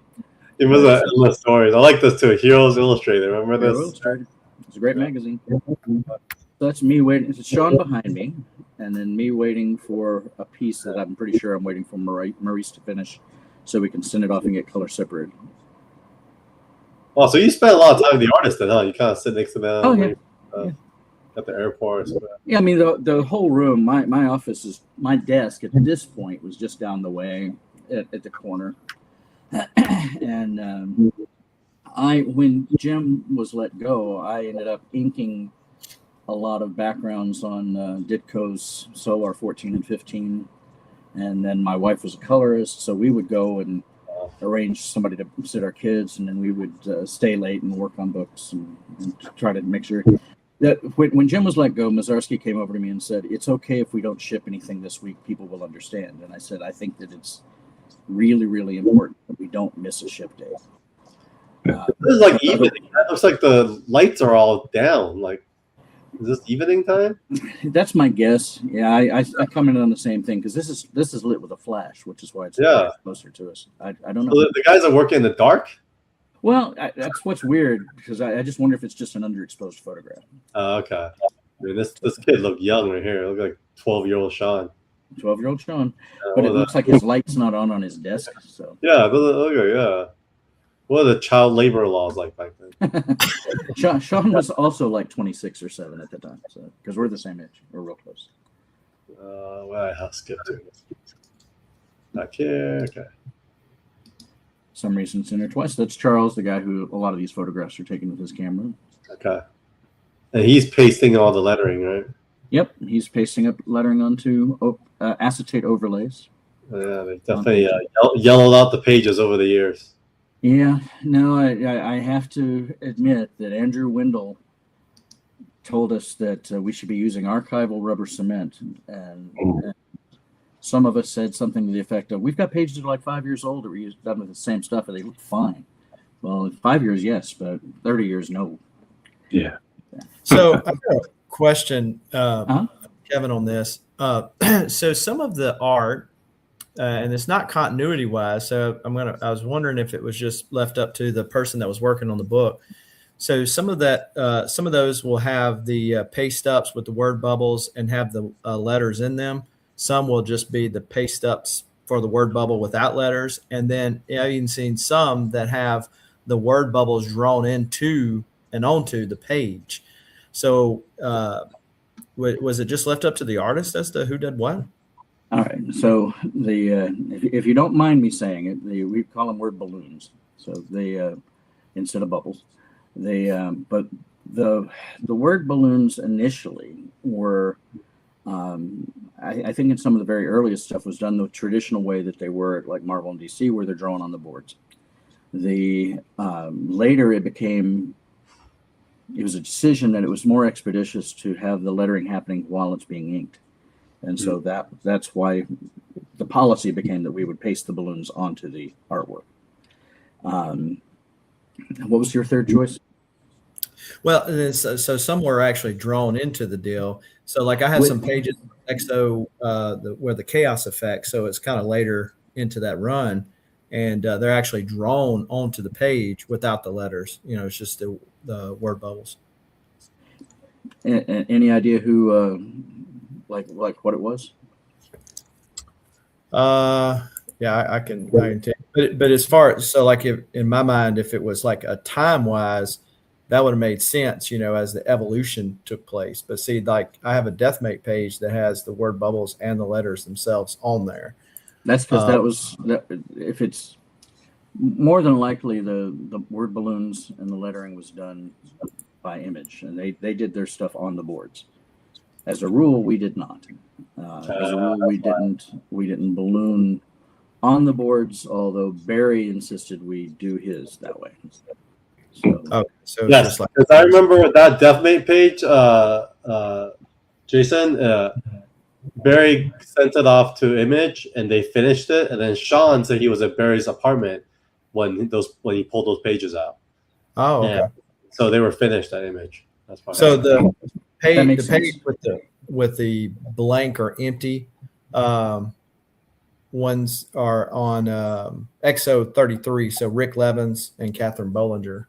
It was an endless stories. I like this too. Heroes Illustrated. Remember this? Illustrated. It's a great magazine. So that's me waiting. It's Sean behind me, and then me waiting for a piece that I'm pretty sure I'm waiting for Maurice to finish, so we can send it off and get color separated. Oh, so you spent a lot of time with the artist then, huh? You kind of sit next to them. Oh, yeah. At the airport. Yeah, I mean, the whole room, my office is, my desk at this point was just down the way at the corner. And when Jim was let go, I ended up inking a lot of backgrounds on Ditko's Solar 14 and 15. And then my wife was a colorist, so we would go and arrange somebody to sit our kids, and then we would stay late and work on books and try to make sure that when Jim was let go, Mazarsky came over to me and said, "It's okay if we don't ship anything this week. People will understand." And I said, "I think that it's really, really important that we don't miss a ship day." This is like evening. It looks like the lights are all down. Like, is this evening time? That's my guess. Yeah, I commented on the same thing because this is lit with a flash, which is why it's closer to us. I don't know. So the guys are working in the dark? Well, that's what's weird because I just wonder if it's just an underexposed photograph. Okay. I mean, this kid looked young right here. It looked like 12-year-old Sean. 12-year-old Sean. But it looks like his light's not on his desk. So yeah, okay. What are the child labor laws like back then? Sean was also like 26 or 7 at the time, so because we're the same age. We're real close. Well, I'll skip to this. Back here, okay. Some reason it's in there twice. That's Charles, the guy who a lot of these photographs are taken with his camera. Okay. And he's pasting all the lettering, right? Yep, he's pasting up lettering onto acetate overlays. Yeah, they definitely yellowed out the pages over the years. Yeah, no, I have to admit that Andrew Wendell told us that we should be using archival rubber cement, and some of us said something to the effect of, "We've got pages that are like 5 years old that were done with the same stuff, and they look fine." Well, 5 years, yes, but 30 years, no. Yeah. So I've got a question, Kevin, on this. So some of the art and it's not continuity wise. So I was wondering if it was just left up to the person that was working on the book. So some of those will have the paste ups with the word bubbles and have the letters in them. Some will just be the paste ups for the word bubble without letters. And then I've even seen some that have the word bubbles drawn into and onto the page. So was it just left up to the artist as to who did what? All right. So if you don't mind me saying it, we call them word balloons. So they instead of bubbles, but the word balloons initially were. I think in some of the very earliest stuff was done the traditional way that they were at like Marvel and DC, where they're drawn on the boards. Later it was a decision that it was more expeditious to have the lettering happening while it's being inked. And so that's why the policy became that we would paste the balloons onto the artwork. What was your third choice? Well, so some were actually drawn into the deal. So like I have some pages XO where the chaos effect. So it's kind of later into that run, and they're actually drawn onto the page without the letters. It's just the word bubbles. Any idea who, like what it was? Yeah, I can tell you. But as far as like in my mind, if it was like a time wise, that would have made sense, as the evolution took place. But see, like I have a Deathmate page that has the word bubbles and the letters themselves on there. That's because if it's more than likely the word balloons and the lettering was done by Image, and they did their stuff on the boards. As a rule, we did not. As a rule, we didn't balloon on the boards, although Barry insisted we do his that way. So yes, because I remember that Deathmate page, Jason, Barry sent it off to Image, and they finished it, and then Sean said he was at Barry's apartment when he pulled those pages out. Oh, okay. And so they were finished at Image. That's fine. So the page sense. with the blank or empty ones are on XO 33. So Rick Levins and Catherine Bollinger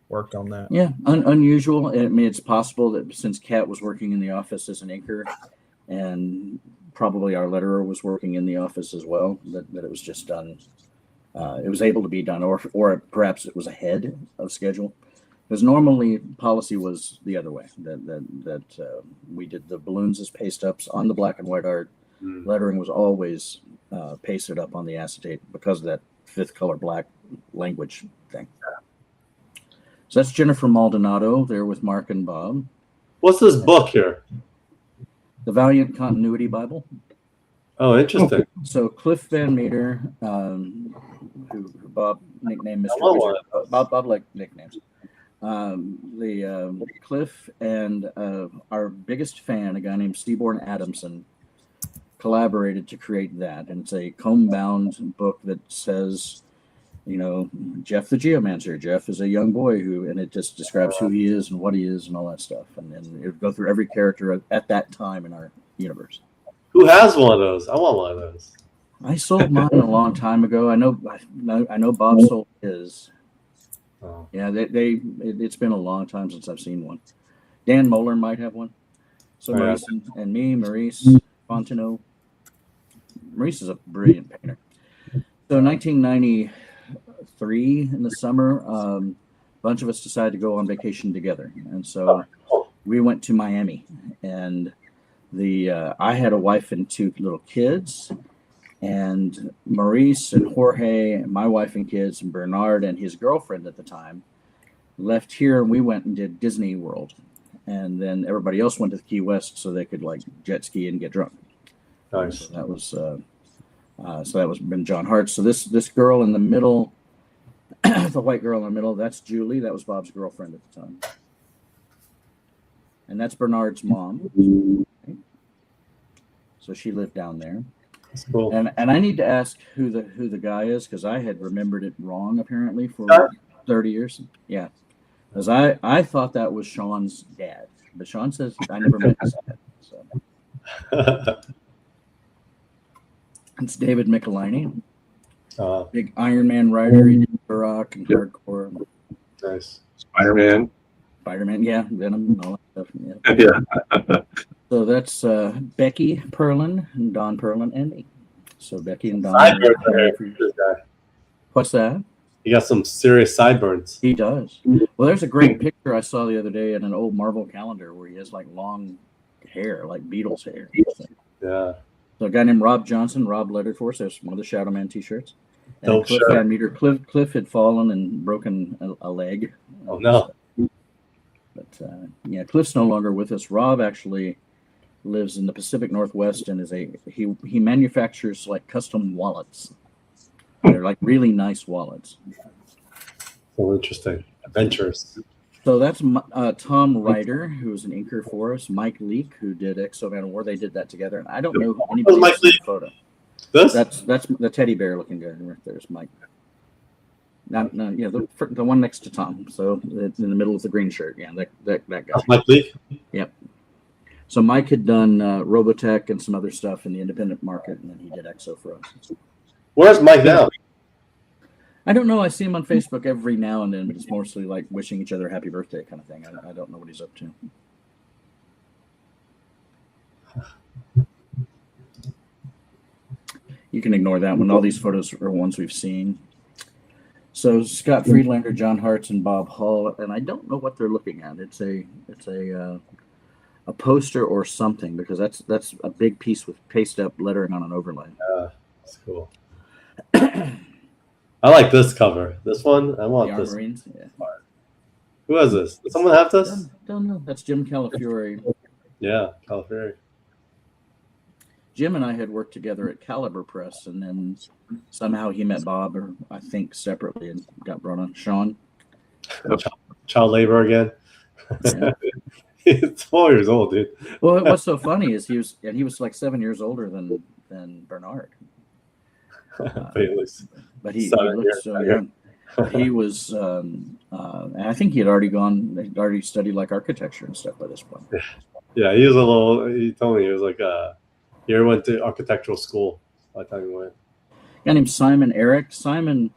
worked on that. Yeah, unusual. I mean, it's possible that since Kat was working in the office as an inker, and probably our letterer was working in the office as well, that it was just done. It was able to be done, or perhaps it was ahead of schedule. Because normally policy was the other way, that we did the balloons as paste ups on the black and white art. Lettering was always pasted up on the acetate because of that fifth color black language thing. So that's Jennifer Maldonado there with Mark and Bob. What's this book here? The Valiant Continuity Bible. Oh, interesting. So Cliff Van Meter, who Bob nicknamed Mr. Wizard. Bob liked nicknames. Cliff and our biggest fan, a guy named Seaborn Adamson, collaborated to create that. And it's a comb-bound book that says, Jeff the Geomancer. Jeff is a young boy and it just describes who he is and what he is and all that stuff. And then it would go through every character at that time in our universe. Who has one of those? I want one of those. I sold mine a long time ago. I know Bob sold his. Oh. Yeah, it's been a long time since I've seen one. Dan Moeller might have one. So Maurice and me, Maurice Fontenot. Maurice is a brilliant painter. So 1993 in the summer, a bunch of us decided to go on vacation together, and so we went to Miami. And I had a wife and two little kids, and Maurice and Jorge, and my wife and kids, and Bernard and his girlfriend at the time left here, and we went and did Disney World. And then everybody else went to the Key West so they could like jet ski and get drunk. Nice. So that was been John Hart. So this girl in the middle, the white girl in the middle, that's Julie. That was Bob's girlfriend at the time. And that's Bernard's mom. So she lived down there. That's cool. And I need to ask who the guy is, because I had remembered it wrong apparently for 30 years. Yeah. Because I thought that was Sean's dad. But Sean says I never met his dad. So It's David Michelini, Uh, big Iron Man writer. He did rock and hardcore. nice. Spider-Man. Spider-Man, yeah, Venom, all that stuff. Yeah. Yeah. So that's Becky Perlin and Don Perlin and me. So Becky and Don. Sideburns are here for this guy. What's that? He got some serious sideburns. He does. Well, there's a great picture I saw the other day in an old Marvel calendar where he has like long hair, like Beatles hair. Yeah. So a guy named Rob Johnson, Rob lettered for us. There's one of the Shadow Man t-shirts. And Dope Cliff shirt. Van Meter. Cliff had fallen and broken a leg. Oh, no. But yeah, Cliff's no longer with us. Rob actually lives in the Pacific Northwest and he manufactures like custom wallets. They're like really nice wallets. So interesting. Adventures. So that's Tom Ryder, who's an inker for us. Mike Leake, who did Exo Man War. They did that together. And I don't know who anybody Mike else in the Leake? photo. This? That's the teddy bear looking guy right there's Mike. No, yeah, the one next to Tom. So in the middle of the green shirt. Yeah, that guy. That's Mike Leake? Yep. So Mike had done Robotech and some other stuff in the independent market, and then he did Exo for us. Where's Mike now? I don't know. I see him on Facebook every now and then, but it's mostly like wishing each other happy birthday kind of thing. I don't know what he's up to. You can ignore that one. All these photos are ones we've seen. So Scott Friedlander, John Hartz, and Bob Hall, and I don't know what they're looking at. It's a poster or something, because that's a big piece with paste up lettering on an overlay. That's cool. I like this cover. This one, I want The this. Armorines, yeah. Who has this? Does someone have this? Don't know. That's Jim Calafiore. Yeah, California. Jim and I had worked together at Caliber Press, and then somehow he met Bob, or I think separately, and got brought on. Sean. Child labor again. Yeah. He's 12 years old, dude. Well, what's so funny is he was like 7 years older than Bernard. But he looked so young. He was, and I think he'd already studied like architecture and stuff by this point. Yeah, he was a little. He told me he was like, he ever went to architectural school by the time he went. A guy named Simon Eric. Simon,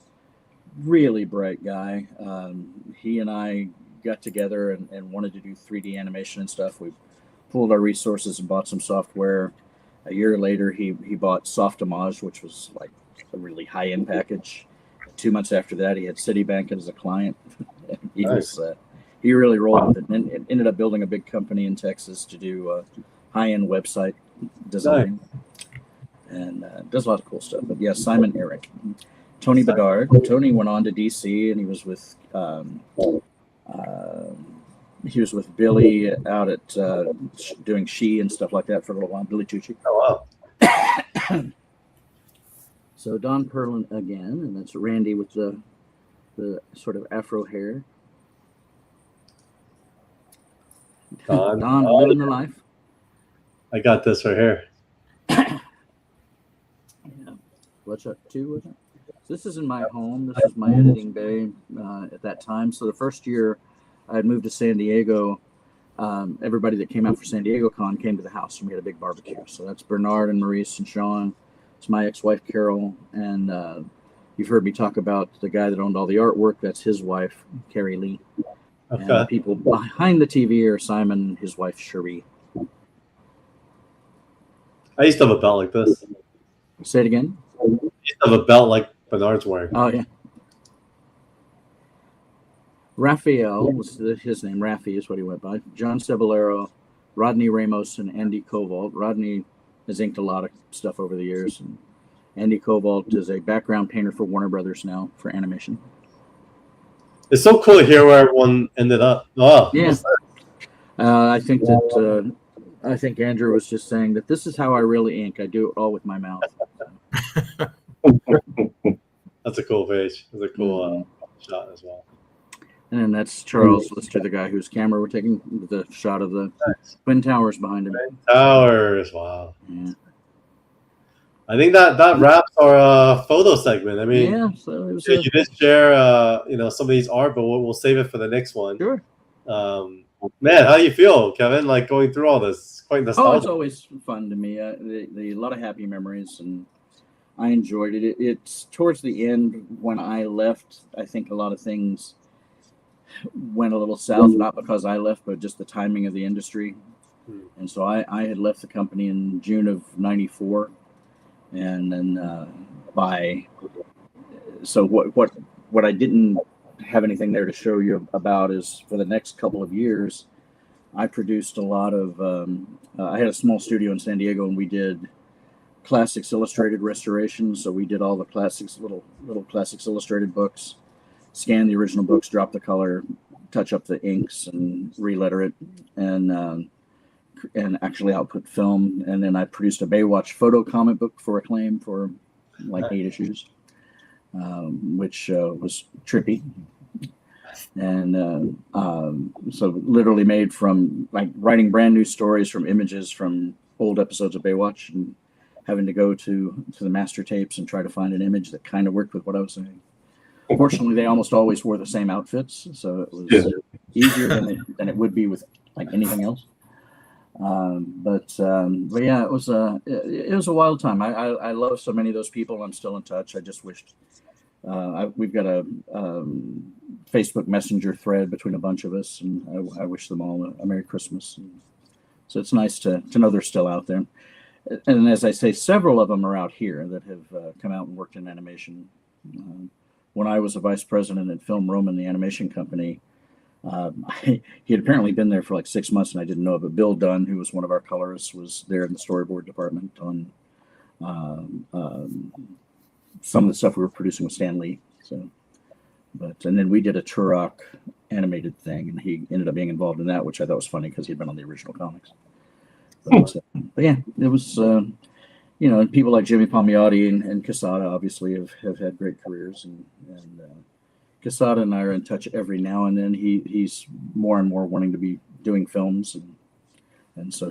really bright guy. He and I got together and wanted to do 3D animation and stuff. We pulled our resources and bought some software. A year later, he bought Softimage, which was like a really high-end package. 2 months after that, he had Citibank as a client. He really rolled with it, and ended up building a big company in Texas to do high-end website design, and does a lot of cool stuff. But yeah, Simon Eric, Tony Bedard. Tony went on to DC, and he was with Billy out at doing She and stuff like that for a little while. Billy Tucci. Oh wow. So Don Perlin again, and that's Randy with the sort of afro hair. Don living the life. I got this right here. Yeah. Bloodshot 2, was it? So this is in my home. This is my editing bay at that time. So the first year I had moved to San Diego, everybody that came out for San Diego Con came to the house, and we had a big barbecue. So that's Bernard and Maurice and Sean. It's my ex-wife, Carol. And you've heard me talk about the guy that owned all the artwork. That's his wife, Carrie Lee. Okay. And the people behind the TV are Simon and his wife, Cherie. I used to have a belt like this. Say it again. I used to have a belt like Bernard's wearing. Oh, yeah. Raphael was his name. Rafi is what he went by. John Cebollero, Rodney Ramos, and Andy Kovalt. Rodney has inked a lot of stuff over the years. And Andy Kovalt is a background painter for Warner Brothers now for animation. It's so cool to hear where everyone ended up. Oh, yeah. I think Andrew was just saying that this is how I really ink. I do it all with my mouth. That's a cool page. That's a cool shot as well. And then that's Charles Lister, the guy whose camera we're taking the shot of the Twin Towers behind him. Twin Towers, wow. Yeah. I think that wraps our photo segment. I mean, yeah. So it was you did share, some of these art, but we'll save it for the next one. Sure. Man, how do you feel, Kevin? Like going through all this, quite nostalgic. Oh, it's always fun to me. A lot of happy memories, and I enjoyed it. It's towards the end when I left. I think a lot of things went a little south, not because I left, but just the timing of the industry. And so I had left the company in June of '94, and then what I didn't have anything there to show you about is for the next couple of years, I produced a lot of. I had a small studio in San Diego, and we did Classics Illustrated restorations. So we did all the classics, little Classics Illustrated books, scan the original books, drop the color, touch up the inks, and re-letter it, and actually output film. And then I produced a Baywatch photo comic book for Acclaim for like 8 issues, which was trippy. And so literally made from like writing brand new stories from images from old episodes of Baywatch and having to go to the master tapes and try to find an image that kind of worked with what I was saying. Fortunately, they almost always wore the same outfits, so it was easier than it would be with like anything else. But yeah, it was a wild time. I love so many of those people. I'm still in touch. I just wished we've got a Facebook Messenger thread between a bunch of us, and I wish them all a Merry Christmas. And so it's nice to know they're still out there. And as I say, several of them are out here that have come out and worked in animation. When I was a vice president at Film Roman, the animation company, he had apparently been there for like 6 months, and I didn't know it. But Bill Dunn, who was one of our colorists, was there in the storyboard department on some of the stuff we were producing with Stan Lee. So, and then we did a Turok animated thing, and he ended up being involved in that, which I thought was funny because he'd been on the original comics. But yeah, it was, and people like Jimmy Palmiotti and Quesada obviously have had great careers, and Quesada and I are in touch every now and then. He's more and more wanting to be doing films, and so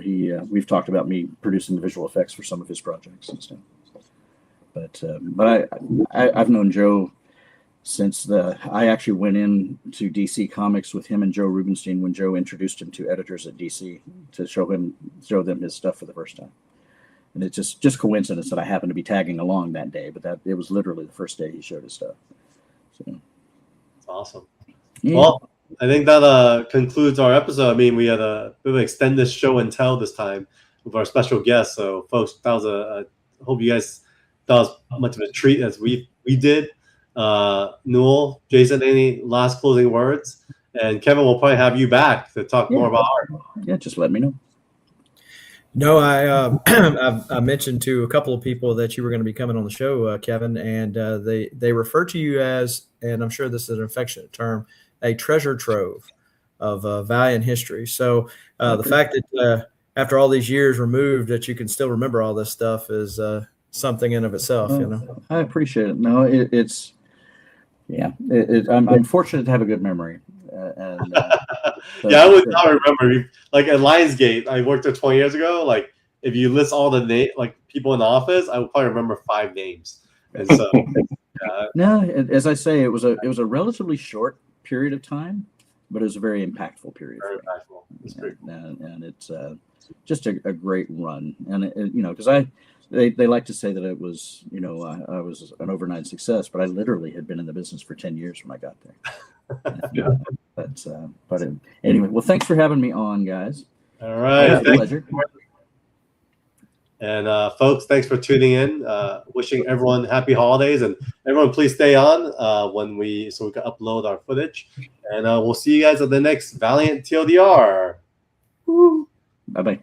we've talked about me producing the visual effects for some of his projects and stuff. But I've known Joe since I actually went in to DC Comics with him and Joe Rubenstein when Joe introduced him to editors at DC to show them his stuff for the first time. And it's just coincidence that I happened to be tagging along that day, but it was literally the first day he showed his stuff. So That's awesome. Yeah. Well, I think that concludes our episode. I mean, we had a bit of an extended show and tell this time with our special guest. So, folks, that was I hope you guys thought it was much of a treat as we did. Newell, Jason, any last closing words? And Kevin, we'll probably have you back to talk more about art. Yeah, just let me know. No, I mentioned to a couple of people that you were going to be coming on the show, Kevin, and they refer to you as, and I'm sure this is an affectionate term, a treasure trove of Valiant history. So the fact that after all these years removed that you can still remember all this stuff is something in of itself. I appreciate it. No, I'm fortunate to have a good memory. Yeah, I would not remember. Like at Lionsgate, I worked there 20 years ago. Like if you list all the people in the office, I would probably remember 5 names. And so, no, as I say, it was a relatively short period of time, but it was a very impactful period. Very impactful. It's great. And it's just a great run. And because they like to say that it was, I was an overnight success, but I literally had been in the business for 10 years when I got there. Yeah. But anyway, well, thanks for having me on, guys. All right. It was a pleasure. And folks, thanks for tuning in. Wishing everyone happy holidays, and everyone please stay on so we can upload our footage. And we'll see you guys at the next Valiant TLDR. Bye-bye.